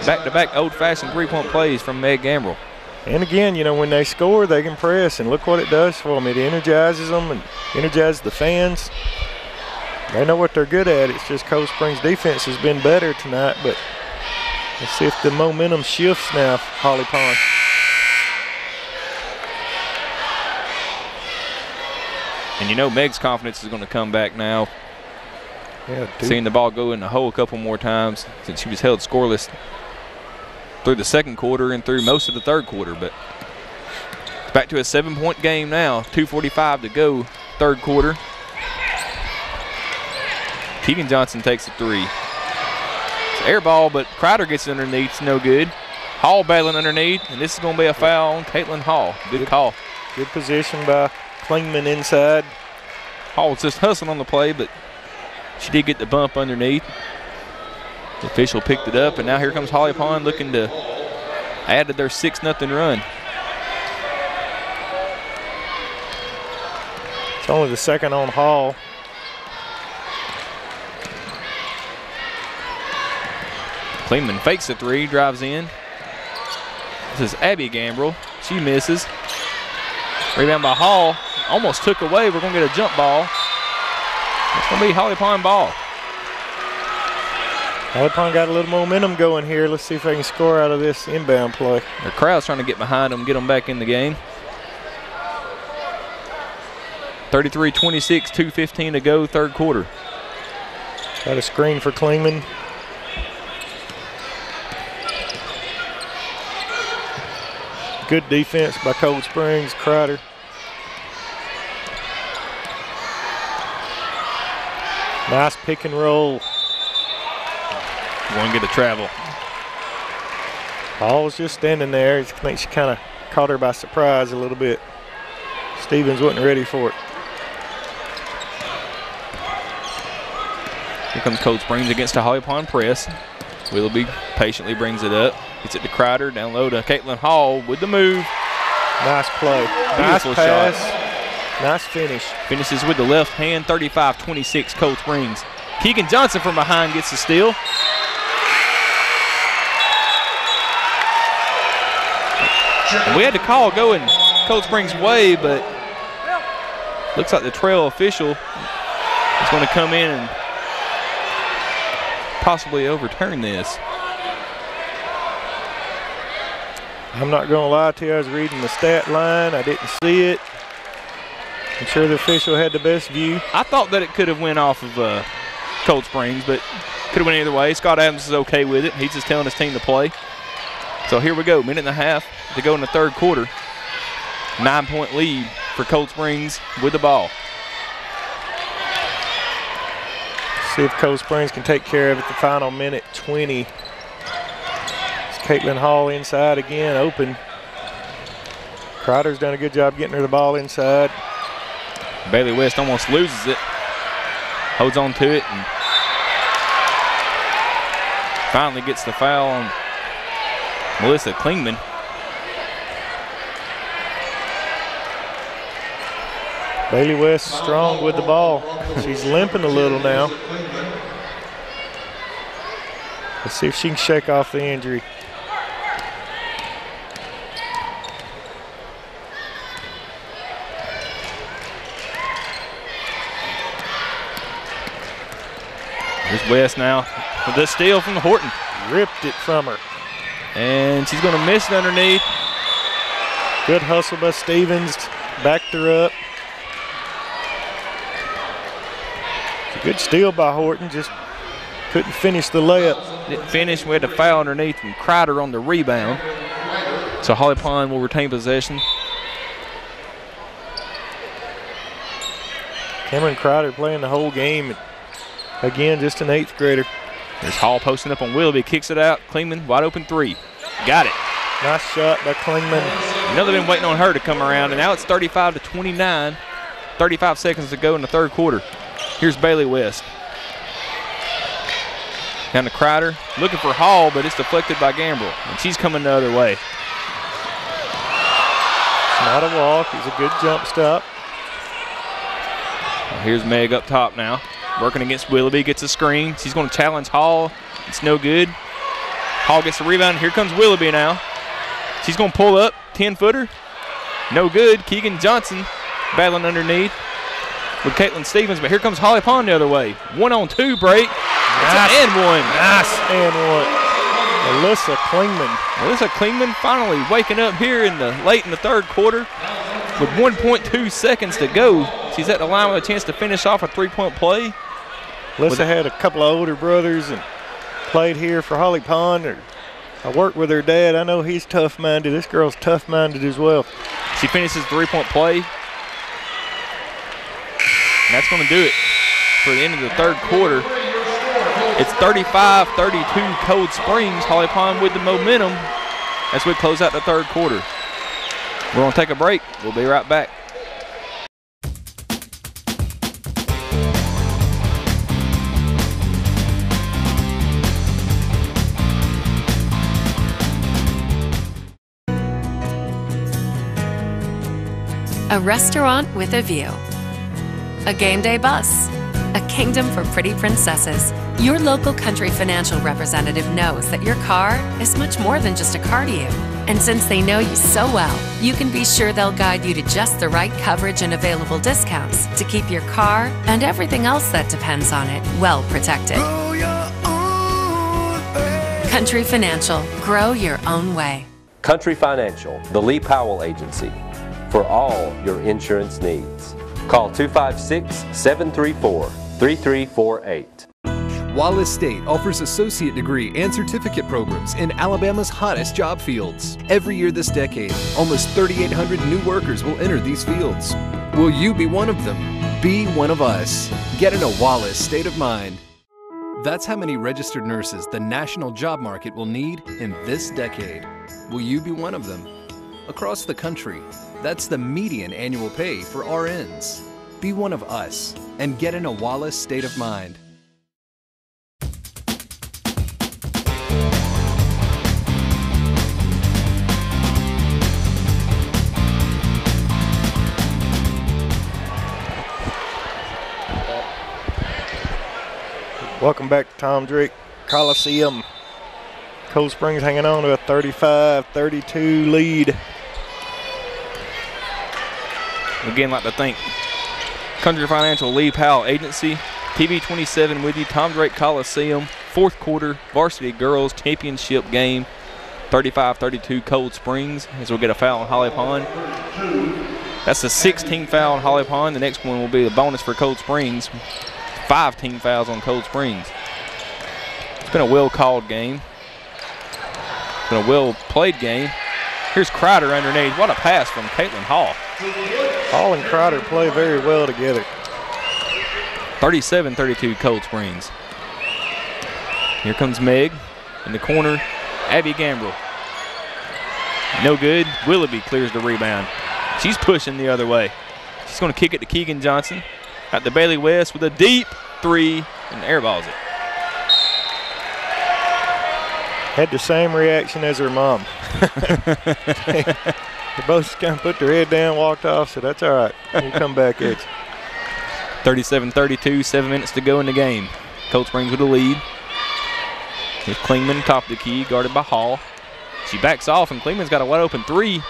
back-to-back old-fashioned three-point plays from Meg Gambrell. And again, you know, when they score, they can press, and look what it does for them. It energizes them and energizes the fans. They know what they're good at. It's just Cold Springs' defense has been better tonight, but let's see if the momentum shifts now for Holly Pond. And you know Meg's confidence is going to come back now. Yeah, seeing the ball go in the hole a couple more times since she was held scoreless through the second quarter and through most of the third quarter. But back to a 7-point game now, 2:45 to go, third quarter. Keegan Johnson takes a three. It's an air ball, but Crider gets it underneath, it's no good. Hall battling underneath, and this is going to be a foul on Caitlin Hall. Good call. Good position by Klingman inside. Hall was just hustling on the play, but she did get the bump underneath. The official picked it up, and now here comes Holly Pond looking to add to their 6-0 run. It's only the second on Hall. Klingman fakes a three, drives in. This is Abby Gambrell. She misses. Rebound by Hall. Almost took away. We're going to get a jump ball. It's going to be Holly Pond ball. Holly Pond got a little momentum going here. Let's see if they can score out of this inbound play. The crowd's trying to get behind them, get them back in the game. 33-26, 2:15 to go, third quarter. Got a screen for Klingman. Good defense by Cold Springs, Crider. Nice pick and roll. Going to get a travel. Hall was just standing there. I think she kind of caught her by surprise a little bit. Stevens wasn't ready for it. Here comes Cold Springs against a Holly Pond press. Willoughby patiently brings it up. Gets it to Crider, down low to Caitlin Hall with the move. Nice play. Beautiful nice pass. shot. Nice finish. Finishes with the left hand, 35-26 Cold Springs. Keegan Johnson from behind gets the steal. And we had the call going Cold Springs' way, but looks like the trail official is going to come in and possibly overturn this. I'm not going to lie to you. I was reading the stat line. I didn't see it. I'm sure the official had the best view. I thought that it could have went off of Cold Springs, but could have went either way. Scott Adams is okay with it. He's just telling his team to play. So here we go, minute and a half to go in the third quarter. 9-point lead for Cold Springs with the ball. See if Cold Springs can take care of it the final minute 20. Caitlin Hall inside again, open. Crider's done a good job getting her the ball inside. Bailey West almost loses it. Holds on to it and finally gets the foul on Melissa Klingman. Bailey West strong with the ball. She's limping a little now. Let's see if she can shake off the injury. Here's West now with the steal from Horton. Ripped it from her. And she's going to miss it underneath. Good hustle by Stevens. Backed her up. It's a good steal by Horton. Just couldn't finish the layup. Didn't finish. We had a foul underneath from Crider on the rebound. So Holly Pond will retain possession. Cameron Crider playing the whole game. Again, just an 8th grader. There's Hall posting up on Willoughby, kicks it out. Klingman, wide open three. Got it. Nice shot by Klingman. You know they've been waiting on her to come around, and now it's 35-29. 35 seconds to go in the third quarter. Here's Bailey West. Down to Crider, looking for Hall, but it's deflected by Gambrell, and she's coming the other way. It's not a walk. It's a good jump stop. Here's Meg up top now. working against Willoughby, gets a screen. She's going to challenge Hall. It's no good. Hall gets the rebound. Here comes Willoughby now. She's going to pull up, 10-footer. No good. Keegan Johnson battling underneath with Caitlin Stevens, but here comes Holly Pond the other way. 1-on-2 break. Nice. And one. Nice and one. Alyssa Klingman. Alyssa Klingman finally waking up here late in the third quarter with 1.2 seconds to go. She's at the line with a chance to finish off a three-point play. Alyssa had a couple of older brothers and played here for Holly Pond. I worked with her dad. I know he's tough-minded. This girl's tough-minded as well. She finishes the three-point play. And that's going to do it for the end of the third quarter. It's 35-32 Cold Springs. Holly Pond with the momentum as we close out the third quarter. We're going to take a break. We'll be right back. A restaurant with a view. A game day bus. A kingdom for pretty princesses. Your local Country Financial representative knows that your car is much more than just a car to you. And since they know you so well, you can be sure they'll guide you to just the right coverage and available discounts to keep your car and everything else that depends on it well protected. Country Financial. Grow your own way. Country Financial, the Lee Powell Agency, for all your insurance needs. Call 256-734-3348. Wallace State offers associate degree and certificate programs in Alabama's hottest job fields. Every year this decade, almost 3,800 new workers will enter these fields. Will you be one of them? Be one of us. Get in a Wallace state of mind. That's how many registered nurses the national job market will need in this decade. Will you be one of them? Across the country, that's the median annual pay for RNs. Be one of us and get in a Wallace state of mind. Welcome back to Tom Drake Coliseum. Cold Springs hanging on to a 35-32 lead. Again, like to thank Country Financial Lee Powell Agency, TV 27 with you, Tom Drake Coliseum, fourth quarter Varsity Girls Championship game, 35-32 Cold Springs, as we'll get a foul on Holly Pond. That's the 16th foul on Holly Pond. The next one will be the bonus for Cold Springs. 5 team fouls on Cold Springs. It's been a well-called game. It's been a well-played game. Here's Crider underneath. What a pass from Caitlin Hall. Hall and Crider play very well together. 37-32 Cold Springs. Here comes Meg in the corner. Abby Gambrell. No good. Willoughby clears the rebound. She's pushing the other way. She's going to kick it to Keegan Johnson. Out to Bailey West with a deep three and airballs it. Had the same reaction as her mom. They both kind of put their head down, walked off, so that's all right. We'll come back at you. 37-32, 7 minutes to go in the game. Cold Springs with the lead. Here's Klingman, top of the key, guarded by Hall. She backs off, and Klingman's got a wide open three.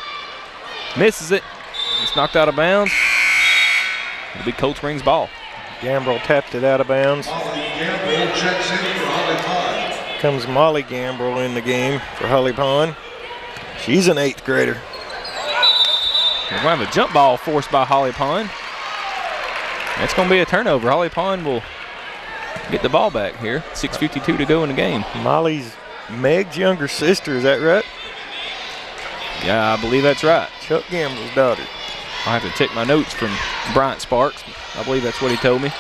Misses it. It's knocked out of bounds. It'll be Cold Springs ball. Gambrell tapped it out of bounds. Gambrell checks in for Holly Pond. Comes Molly Gambrell in the game for Holly Pond. She's an 8th grader. We're going to have a jump ball forced by Holly Pond. That's going to be a turnover. Holly Pond will get the ball back here. 6:52 to go in the game. Molly's Meg's younger sister, is that right? Yeah, I believe that's right. Chuck Gambrell's daughter. I'll have to check my notes from Bryant Sparks. I believe that's what he told me.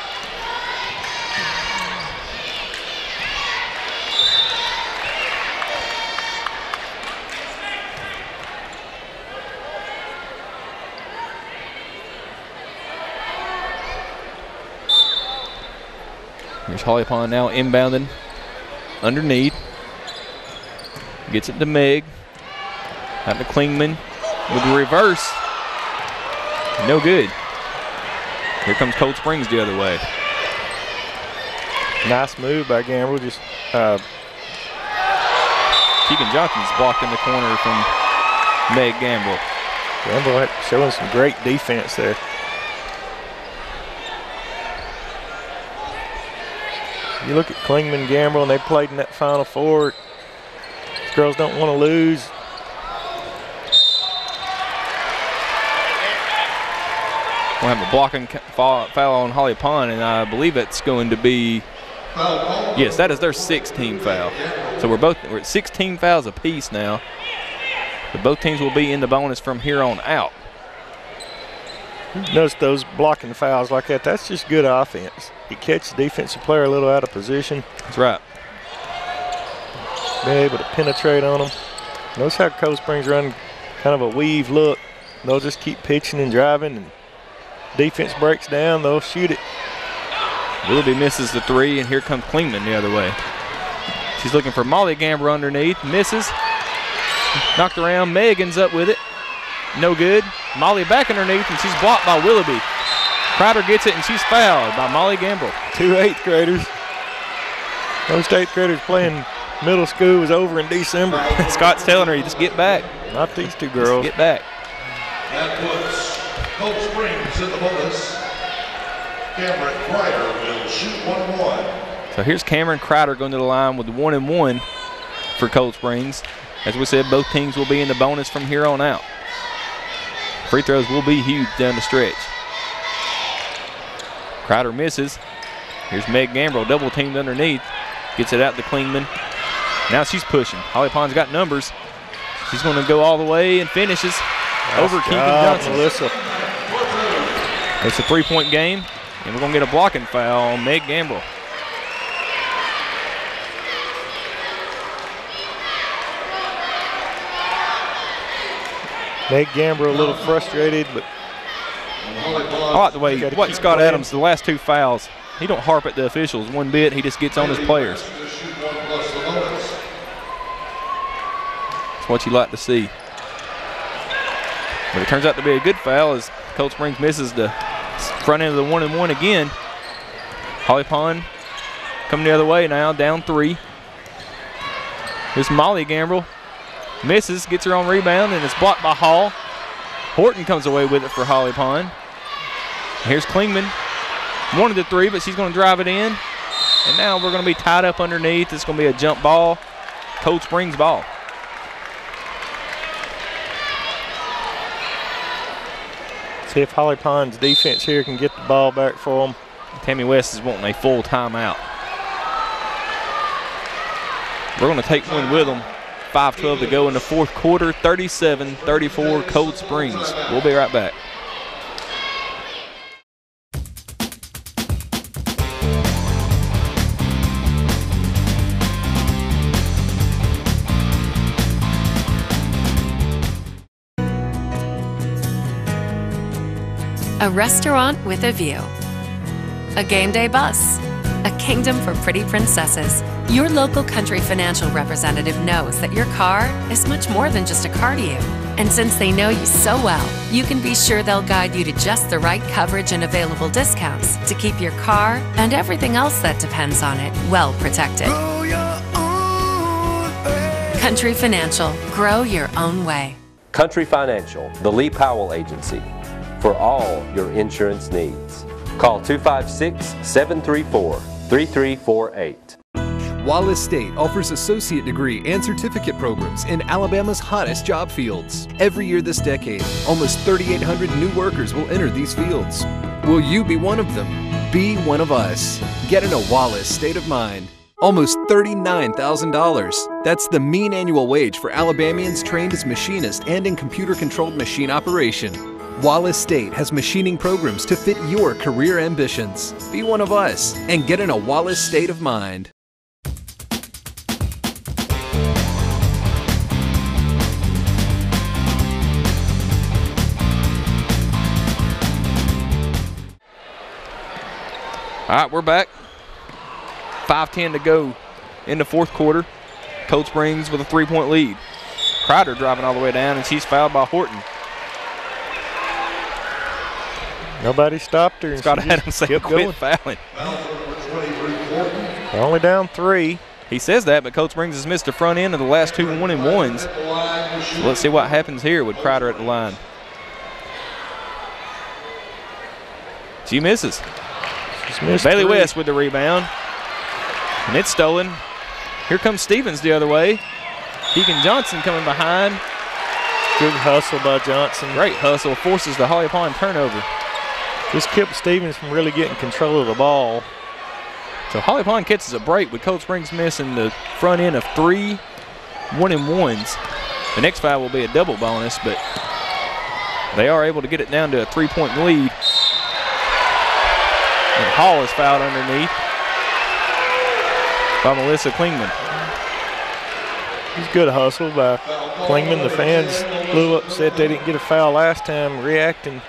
Here's Holly Pond now inbounding underneath. Gets it to Meg. Out to Klingman with the reverse. No good. Here comes Cold Springs the other way. Nice move by Gamble. Just Keegan Johnson's blocked in the corner from Meg Gamble. Gamble showing some great defense there. You look at Cullman, Gamble, and they played in that Final Four. These girls don't want to lose. We'll have a blocking foul on Holly Pond, and I believe it's going to be, yes, that is their 6th team foul. So we're at 16 fouls apiece now. But both teams will be in the bonus from here on out. Notice those blocking fouls like that, that's just good offense. You catch the defensive player a little out of position. That's right. Be able to penetrate on them. Notice how Cold Springs run kind of a weave look. They'll just keep pitching and driving, and defense breaks down, they'll shoot it. Willoughby misses the 3, and here comes Klingman the other way. She's looking for Molly Gamble underneath, misses. Knocked around, Megan's up with it. No good. Molly back underneath, and she's blocked by Willoughby. Crowder gets it, and she's fouled by Molly Gamble. 2 8th graders. Most 8th graders playing middle school was over in December. Scott's telling her, you just get back. Not these two girls. Just get back. That puts Cold Springs in the bonus. Cameron Crider will shoot 1-1. So here's Cameron Crider going to the line with the 1-1 for Cold Springs. As we said, both teams will be in the bonus from here on out. Free throws will be huge down the stretch. Crider misses. Here's Meg Gamble, double teamed underneath. Gets it out to Klingman. Now she's pushing. Holly Pond's got numbers. She's going to go all the way and finishes over Keegan Johnson. Melissa. It's a 3-point game, and we're going to get a blocking foul on Meg Gamble. Meg Gamble a little frustrated, but I like the way what Scott Adams, the last 2 fouls, he don't harp at the officials one bit. He just gets on his players. That's what you like to see. But it turns out to be a good foul as Cold Springs misses the front end of the 1-1 again. Holly Pond coming the other way now, down 3. Here's Molly Gamble. Misses, gets her on rebound, and it's blocked by Hall. Horton comes away with it for Holly Pond. Here's Klingman. Wanted the 3, but she's going to drive it in. And now we're going to be tied up underneath. It's going to be a jump ball. Cold Springs ball. see if Holly Pond's defense here can get the ball back for them. Tammy West is wanting a full timeout. We're going to take one with them. 5:12 to go in the fourth quarter, 37-34 Cold Springs. We'll be right back. A restaurant with a view. A game day bus. A kingdom for pretty princesses. Your local Country Financial representative knows that your car is much more than just a car to you. And since they know you so well, you can be sure they'll guide you to just the right coverage and available discounts to keep your car and everything else that depends on it well protected. Country Financial. Grow your own way. Country Financial, the Lee Powell Agency, for all your insurance needs. Call 256-734-3348. Wallace State offers associate degree and certificate programs in Alabama's hottest job fields. Every year this decade, almost 3,800 new workers will enter these fields. Will you be one of them? Be one of us. Get in a Wallace state of mind. Almost $39,000. That's the mean annual wage for Alabamians trained as machinists and in computer-controlled machine operation. Wallace State has machining programs to fit your career ambitions. Be one of us and get in a Wallace state of mind. All right, we're back. 5:10 to go in the fourth quarter. Cold Springs with a 3-point lead. Crider driving all the way down, and she's fouled by Horton. Nobody stopped her. Scott Adams said, kept quit going. fouling. Foul number 23, Horton. They're only down 3. He says that, but Coach Springs has missed the front end of the last 2 1-and-1s. So let's see what happens here with Kreider at the line. She misses. She's missed Bailey 3. West with the rebound. And it's stolen. Here comes Stevens the other way. Keegan Johnson coming behind. Good hustle by Johnson. Great hustle. Forces the Holly Pond turnover. Just kept Stevens from really getting control of the ball. So Holly Pond catches a break with Cold Springs missing the front end of 3 1-and-1s. The next foul will be a double bonus, but they are able to get it down to a 3-point lead. And Hall is fouled underneath by Melissa Klingman. He's good hustle by Klingman. The fans a little upset they didn't get a foul last time, reacting.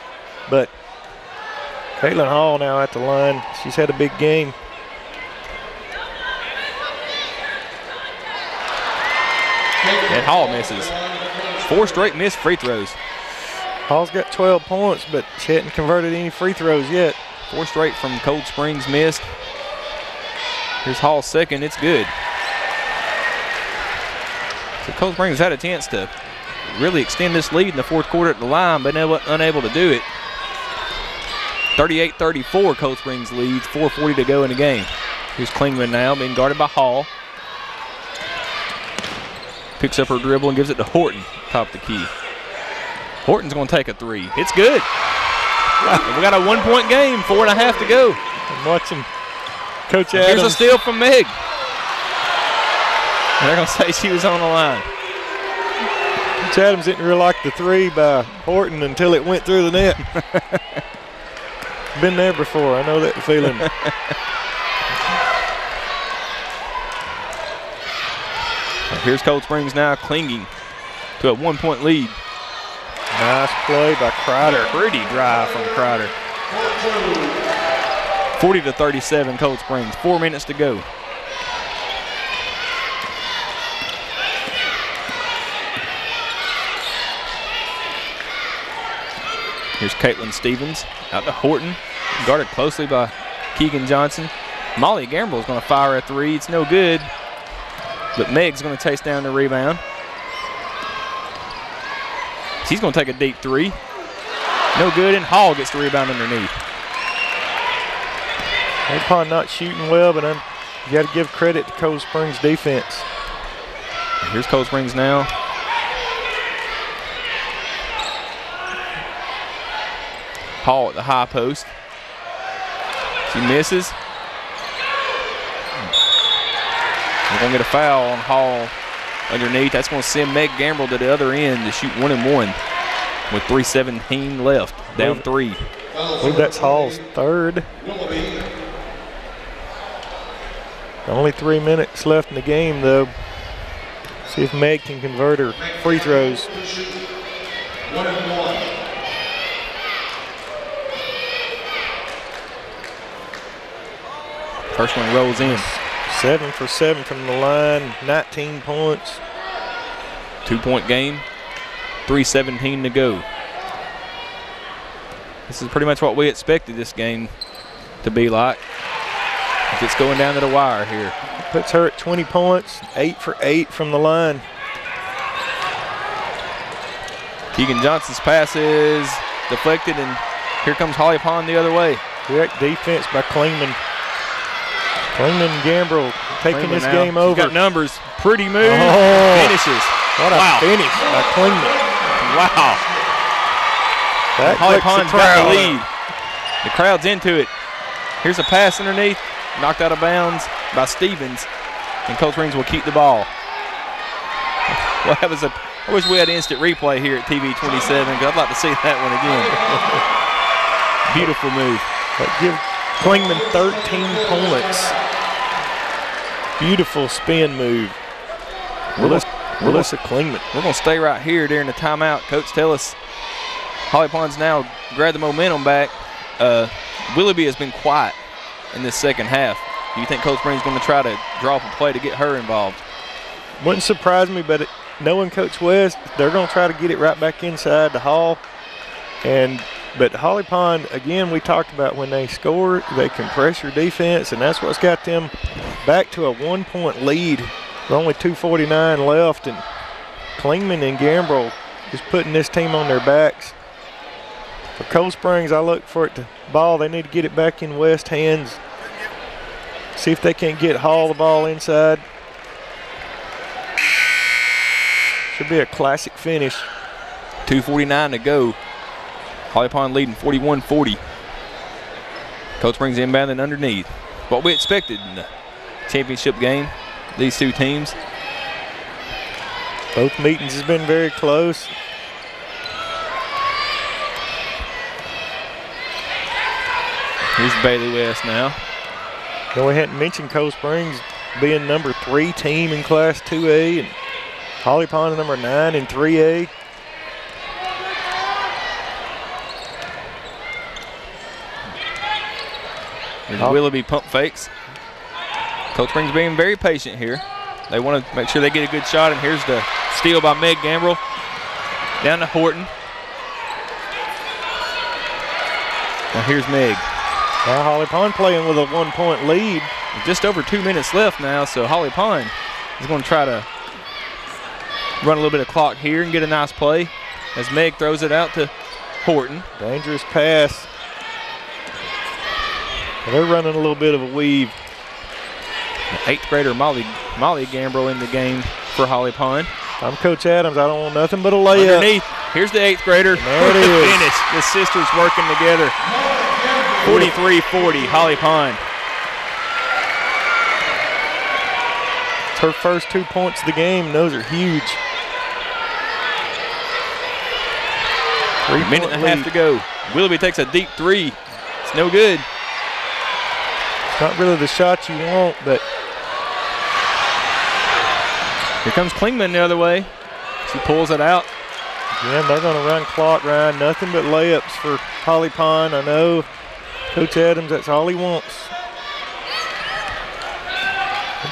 But Caitlin Hall now at the line. She's had a big game. And Hall misses. 4 straight missed free throws. Hall's got 12 points, but she hadn't converted any free throws yet. 4 straight from Cold Springs missed. Here's Hall's second. It's good. So Cold Springs had a chance to really extend this lead in the fourth quarter at the line, but unable to do it. 38-34, Cold Springs leads. 4:40 to go in the game. Here's Klingman now, being guarded by Hall. Picks up her dribble and gives it to Horton, top of the key. Horton's going to take a 3. It's good. We got a 1-point game, 4.5 to go. I'm watching Coach Adams. Here's a steal from Meg. And they're going to say she was on the line. Coach Adams didn't really like the 3 by Horton until it went through the net. Been there before. I know that feeling. Here's Cold Springs now clinging to a 1-point lead. Nice play by Kreider. Pretty drive from Kreider. 40-37, Cold Springs. 4 minutes to go. Here's Caitlin Stevens out to Horton, guarded closely by Keegan Johnson. Molly Gamble is going to fire a 3. It's no good, but Meg's going to chase down the rebound. She's going to take a deep 3. No good, and Hall gets the rebound underneath. They're not shooting well, but you got to give credit to Cold Springs defense. Here's Cold Springs now. Hall at the high post. She misses. We're going to get a foul on Hall underneath. That's going to send Meg Gamble to the other end to shoot 1-and-1 with 3:17 left. Down 3. I believe that's Hall's 3rd. Only 3 minutes left in the game, though. See if Meg can convert her free throws. 1-and-1. First one rolls in. 7 for 7 from the line, 19 points. 2-point game, 3:17 to go. This is pretty much what we expected this game to be like. It's going down to the wire here. Puts her at 20 points, 8 for 8 from the line. Keegan Johnson's pass is deflected, and here comes Holly Pond the other way. Direct defense by Klingman. Klingman and Gambrell taking this game over. She's got numbers. Pretty move. Oh, finishes. What a finish by Klingman. Wow. That Holly Pond's got the lead. lead. The crowd's into it. Here's a pass underneath. Knocked out of bounds by Stevens. And Cold Springs will keep the ball. Well, that was I wish we had instant replay here at TV 27 because I'd like to see that one again. Beautiful move. But give Klingman 13 points. Beautiful spin move. Melissa Klingman. We're going to stay right here during the timeout. Coach, tell us, Holly Pond's now grabbed the momentum back. Willoughby has been quiet in this second half. Do you think Coach Springs going to try to draw up a play to get her involved? Wouldn't surprise me, but knowing Coach West, they're going to try to get it right back inside the hall. And But Holly Pond, again, we talked about when they score, they can pressure defense, and that's what's got them back to a 1-point lead with only 2:49 left. And Cullman and Gambrel is putting this team on their backs. For Cold Springs, I look for it to ball. They need to get it back in West hands. See if they can't get Hall the ball inside. Should be a classic finish. 2:49 to go. Holly Pond leading 41-40. Cold Springs inbounding underneath. What we expected in the championship game, these two teams. Both meetings has been very close. Here's Bailey West now. No, we hadn't mentioned Cold Springs being number 3 team in Class 2A, and Holly Pond number 9 in 3A. There's Willoughby pump fakes. Cold Springs being very patient here. They want to make sure they get a good shot, and here's the steal by Meg Gambrel. Down to Horton. Now here's Meg. Now Holly Pond playing with a 1-point lead. Just over 2 minutes left now, so Holly Pond is going to try to run a little bit of clock here and get a nice play as Meg throws it out to Horton. Dangerous pass. They're running a little bit of a weave. 8th grader Molly Gambrel in the game for Holly Pond. I'm Coach Adams. I don't want nothing but a layup. Underneath. Here's the 8th grader. There it is. Finish. The sisters working together. 43-40, Holly Pond. It's her first 2 points of the game. Those are huge. 3 minutes and a half to go. Willoughby takes a deep three. It's no good. It's not really the shot you want, but here comes Klingman the other way. She pulls it out. again, they're going to run clock, Ryan. Nothing but layups for Holly Pond. I know Coach Adams, that's all he wants.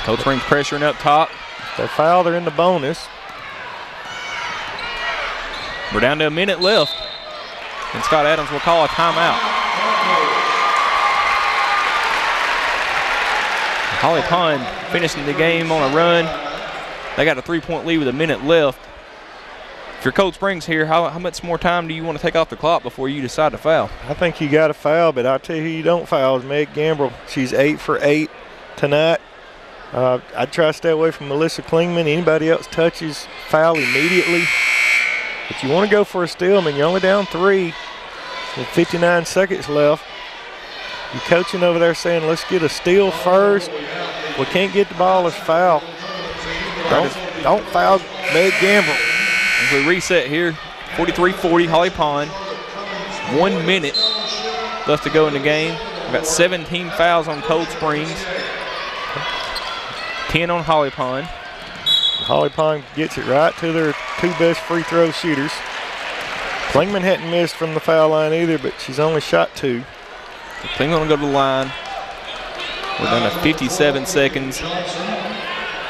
Coach Springs pressuring up top. If they foul, they're in the bonus. We're down to a minute left, and Scott Adams will call a timeout. Holly Pond finishing the game on a run. They got a 3-point lead with a minute left. If you're Cold Springs here, how much more time do you want to take off the clock before you decide to foul? I think you got to foul, but I'll tell you who you don't foul is Meg Gambrel. She's 8 for 8 tonight. I'd try to stay away from Melissa Klingman. Anybody else touches, foul immediately. But you want to go for a steal. I mean, you're only down 3 with 59 seconds left. You're coaching over there saying, let's get a steal first. We can't get the ball, let's foul. Don't foul Meg Gambrel. As we reset here, 43-40, Holly Pond. 1 minute left to go in the game. We've got 17 fouls on Cold Springs. 10 on Holly Pond. Holly Pond gets it right to their 2 best free throw shooters. Klingman hadn't missed from the foul line either, but she's only shot 2. Klingman will go to the line. We're down to 57 seconds.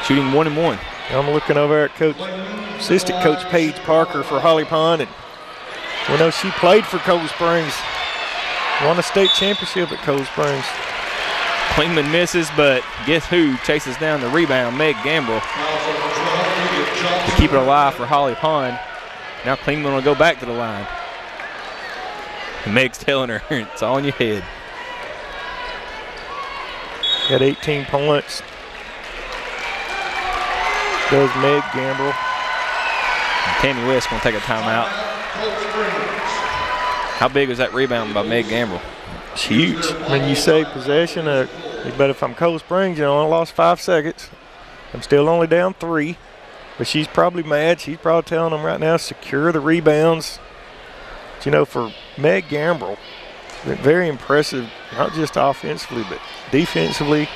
Shooting 1 and 1. I'm looking over at assistant coach Paige Parker for Holly Pond, and we know she played for Cold Springs. Won a state championship at Cold Springs. Klingman misses, but guess who chases down the rebound? Meg Gambrel to keep it alive for Holly Pond. Now Klingman will go back to the line. And Meg's telling her, it's all in your head. Got 18 points. Does Meg Gambrel. And Tammy West going to take a timeout. How big was that rebound by Meg Gambrel? It's huge. When you say possession, but if I'm Cold Springs, I lost 5 seconds. I'm still only down 3. But she's probably mad. She's probably telling them right now, secure the rebounds. But, for Meg Gambrel, very impressive, not just offensively, but defensively,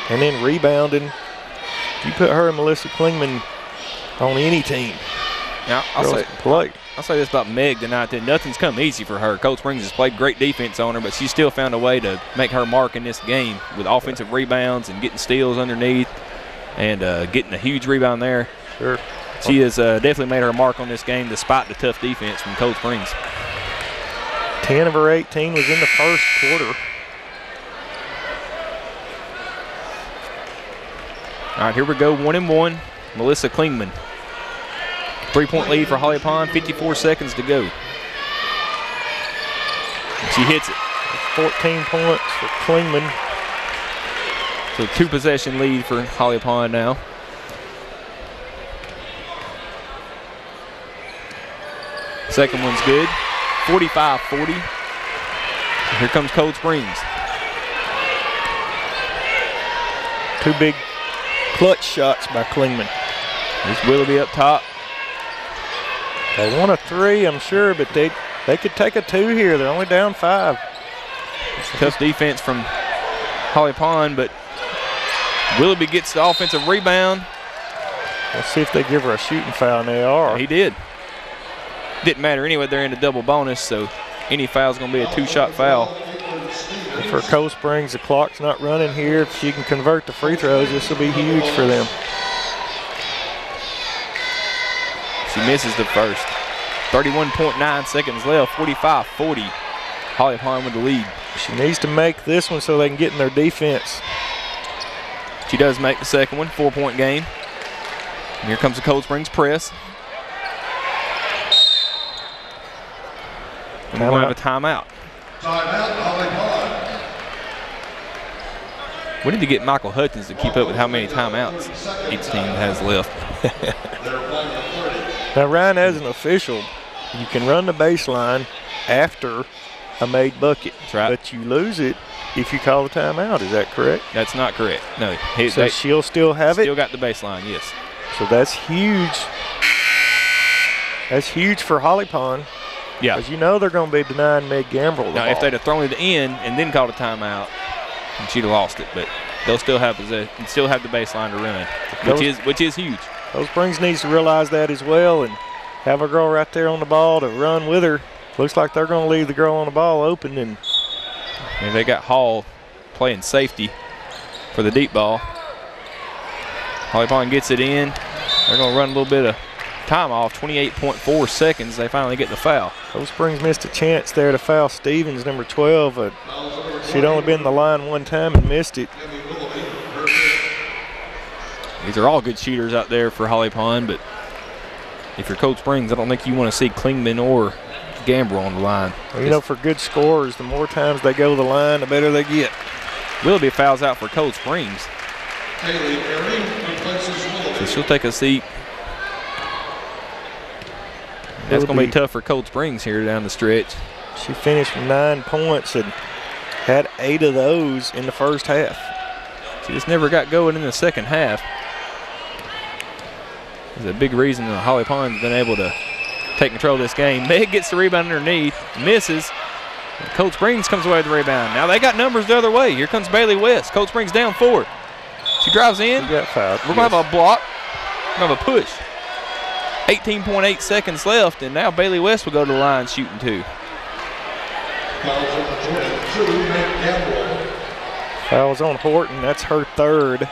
and then rebounding. You put her and Melissa Klingman on any team. Now, I'll say this about Meg tonight, that nothing's come easy for her. Cold Springs has played great defense on her, but she still found a way to make her mark in this game with offensive rebounds and getting steals underneath and getting a huge rebound there. Sure. She has definitely made her mark on this game despite the tough defense from Cold Springs. 10 of her 18 was in the first quarter. All right, here we go, 1-1. Melissa Klingman. 3-point lead for Holly Pond, 54 seconds to go. She hits it. 14 points for Klingman. So 2-possession lead for Holly Pond now. Second one's good. 45-40. Here comes Cold Springs. 2 big clutch shots by Klingman. There's Willoughby up top. They want a 3, I'm sure, but they could take a 2 here. They're only down 5. Tough defense from Holly Pond, but Willoughby gets the offensive rebound. Let's see if they give her a shooting foul, and they are. He did. Didn't matter anyway, they're in a double bonus, so any foul's going to be a 2-shot foul. For Cold Springs, the clock's not running here. If she can convert the free throws, this will be huge for them. She misses the first. 31.9 seconds left, 45-40. Holly Pond with the lead. She needs to make this one so they can get in their defense. She does make the second one, 4-point game. And here comes the Cold Springs press. And we're going to have a timeout. Timeout, Holly Pond. We need to get Michael Hutchins to keep up with how many timeouts each team has left. Now, Ryan, as an official, you can run the baseline after a made bucket. That's right. But you lose it if you call the timeout. Is that correct? That's not correct. No. So she'll still have it? Still got the baseline, yes. So that's huge. That's huge for Holly Pond. Yeah. Because you know they're going to be denying Meg Gambrel the Now, ball. if they'd have thrown it in and then called a timeout, she'd have lost it. But they'll still have possession and still have the baseline to run, which is huge. Cold Springs needs to realize that as well and have a girl right there on the ball to run with her. Looks like they're going to leave the girl on the ball open. And they got Hall playing safety for the deep ball. Holly Pond gets it in. They're going to run a little bit of time off, 28.4 seconds. They finally get the foul. Cold Springs missed a chance there to foul Stevens, number 12. She'd only been in the line one time and missed it. These are all good shooters out there for Holly Pond, but if you're Cold Springs, I don't think you want to see Klingman or Gambrel on the line. Well, you know, for good scorers, the more times they go to the line, the better they get. Willoughby fouls out for Cold Springs. So she'll take a seat. That's going to be tough for Cold Springs here down the stretch. She finished with 9 points and had 8 of those in the first half. She just never got going in the second half. There's a big reason that Holly Pond's been able to take control of this game. Meg gets the rebound underneath, misses. Cold Springs comes away with the rebound. Now they got numbers the other way. Here comes Bailey West. Cold Springs down 4. She drives in. She got fouled. We're going to have a block. We're going to have a push. 18.8 seconds left, and now Bailey West will go to the line shooting 2. Foul's on Horton. That's her 3rd.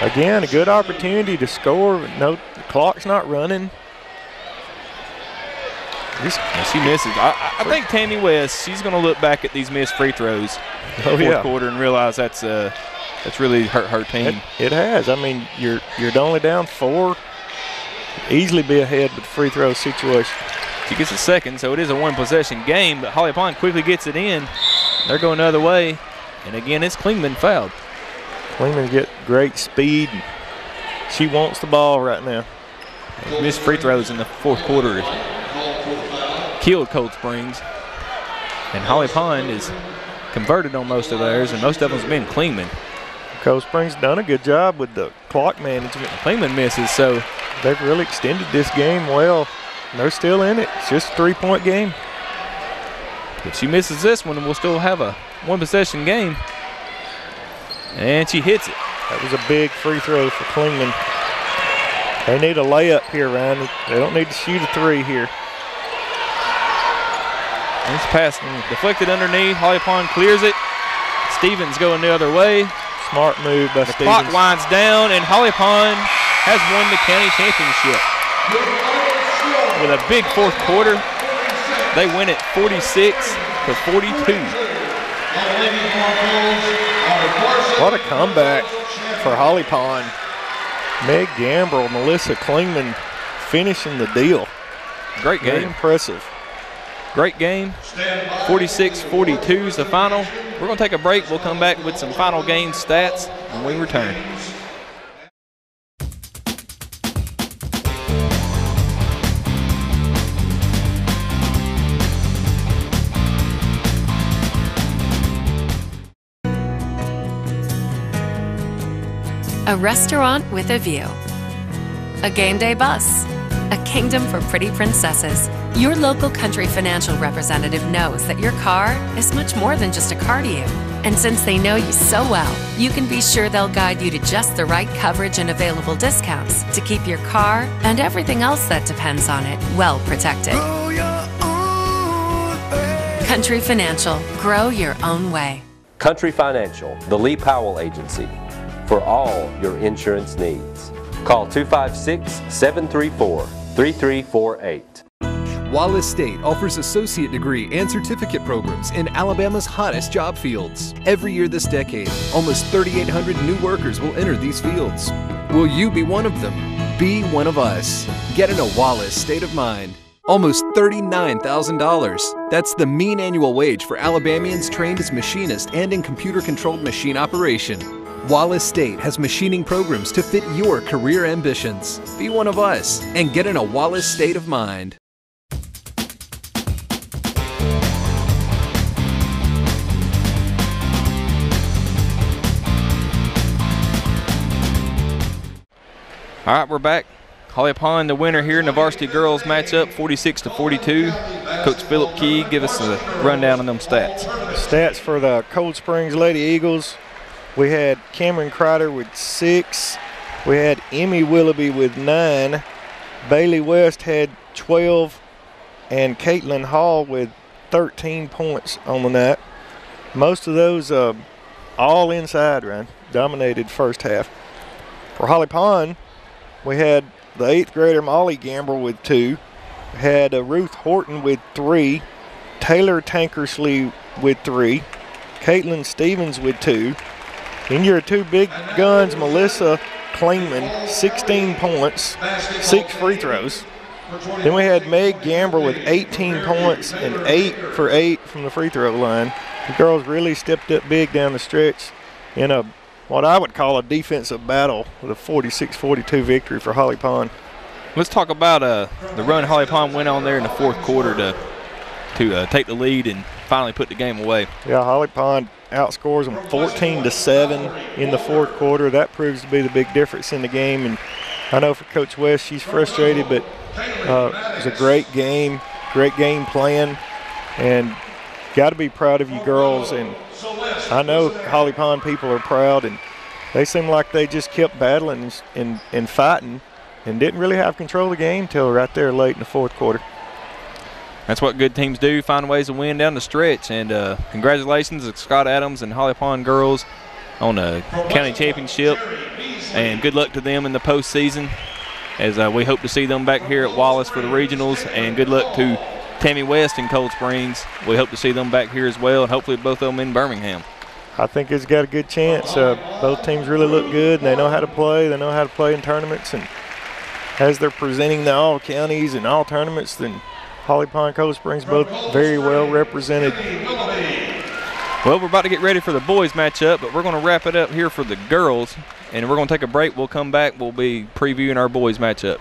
Again, a good opportunity to score. No, the clock's not running. She misses. I think Tammy West, she's going to look back at these missed free throws fourth quarter and realize that's really hurt her team. It has. I mean, you're only down 4. Easily be ahead with the free throw situation. She gets a second, so it is a 1-possession game, but Holly Pond quickly gets it in. They're going the other way, and again, it's Klingman fouled. Klingman get great speed. She wants the ball right now. Missed free throws in the fourth quarter killed Cold Springs, and Holly Pond is converted on most of theirs, and most of them's been Klingman. Cold Springs done a good job with the clock management. Klingman misses, so they've really extended this game well. They're still in it. It's just a 3-point game. If she misses this one, we'll still have a 1-possession game. And she hits it. That was a big free throw for Klingman. They need a layup here, Ryan. They don't need to shoot a 3 here. And it's passed deflected underneath. Holly Pond clears it. Stevens going the other way. Smart move by Stevens. The clock winds down, and Holly Pond has won the county championship. With a big fourth quarter, They win it 46-42. What a comeback for Holly Pond. Meg Gambrell, Melissa Klingman finishing the deal. Great game. Very impressive. Great game. 46-42 is the final. We're going to take a break. We'll come back with some final game stats when we return. A restaurant with a view. A game day bus. A kingdom for pretty princesses. Your local country financial representative knows that your car is much more than just a car to you. And since they know you so well, you can be sure they'll guide you to just the right coverage and available discounts to keep your car and everything else that depends on it well protected. Country Financial. Grow your own way. Country Financial, the Lee Powell Agency, for all your insurance needs. Call 256-734-3348. Wallace State offers associate degree and certificate programs in Alabama's hottest job fields. Every year this decade, almost 3,800 new workers will enter these fields. Will you be one of them? Be one of us. Get in a Wallace state of mind. Almost $39,000. That's the mean annual wage for Alabamians trained as machinists and in computer-controlled machine operation. Wallace State has machining programs to fit your career ambitions. Be one of us and get in a Wallace state of mind. All right, we're back. Holly Pond, the winner here in the varsity girls matchup, 46-42. Coach Philip Key, give us a rundown on them stats. Stats for the Cold Springs Lady Eagles. We had Cameron Crider with 6. We had Emmy Willoughby with 9. Bailey West had 12. And Caitlin Hall with 13 points on the night. Most of those all inside run, dominated first half. For Holly Pond, we had the 8th grader Molly Gambrell with 2. We had Ruth Horton with 3. Taylor Tankersley with 3. Caitlin Stevens with 2. Then your 2 big guns, Melissa Klingman, 16 points, 6 free throws. Then we had Meg Gambrell with 18 points and 8 for 8 from the free throw line. The girls really stepped up big down the stretch in a what I would call a defensive battle with a 46-42 victory for Holly Pond. Let's talk about the run Holly Pond went on there in the fourth quarter to take the lead and finally put the game away. Yeah, Holly Pond outscores them 14-7 in the fourth quarter. That proves to be the big difference in the game. And I know for Coach West, she's frustrated, but it was a great game plan, and got to be proud of you girls. And I know Holly Pond people are proud, and they seem like they just kept battling and fighting and didn't really have control of the game till right there late in the fourth quarter. That's what good teams do, find ways to win down the stretch. And congratulations to Scott Adams and Holly Pond girls on the county championship. And good luck to them in the postseason, as we hope to see them back here at Wallace for the regionals. And good luck to Tammy West in Cold Springs. We hope to see them back here as well, and hopefully both of them in Birmingham. I think it's got a good chance. Both teams really look good, and they know how to play. They know how to play in tournaments. And as they're presenting the all counties and all tournaments, then Holly Pond, Cold Springs, both very well represented. Well, we're about to get ready for the boys matchup, but we're going to wrap it up here for the girls, and we're going to take a break. We'll come back. We'll be previewing our boys matchup.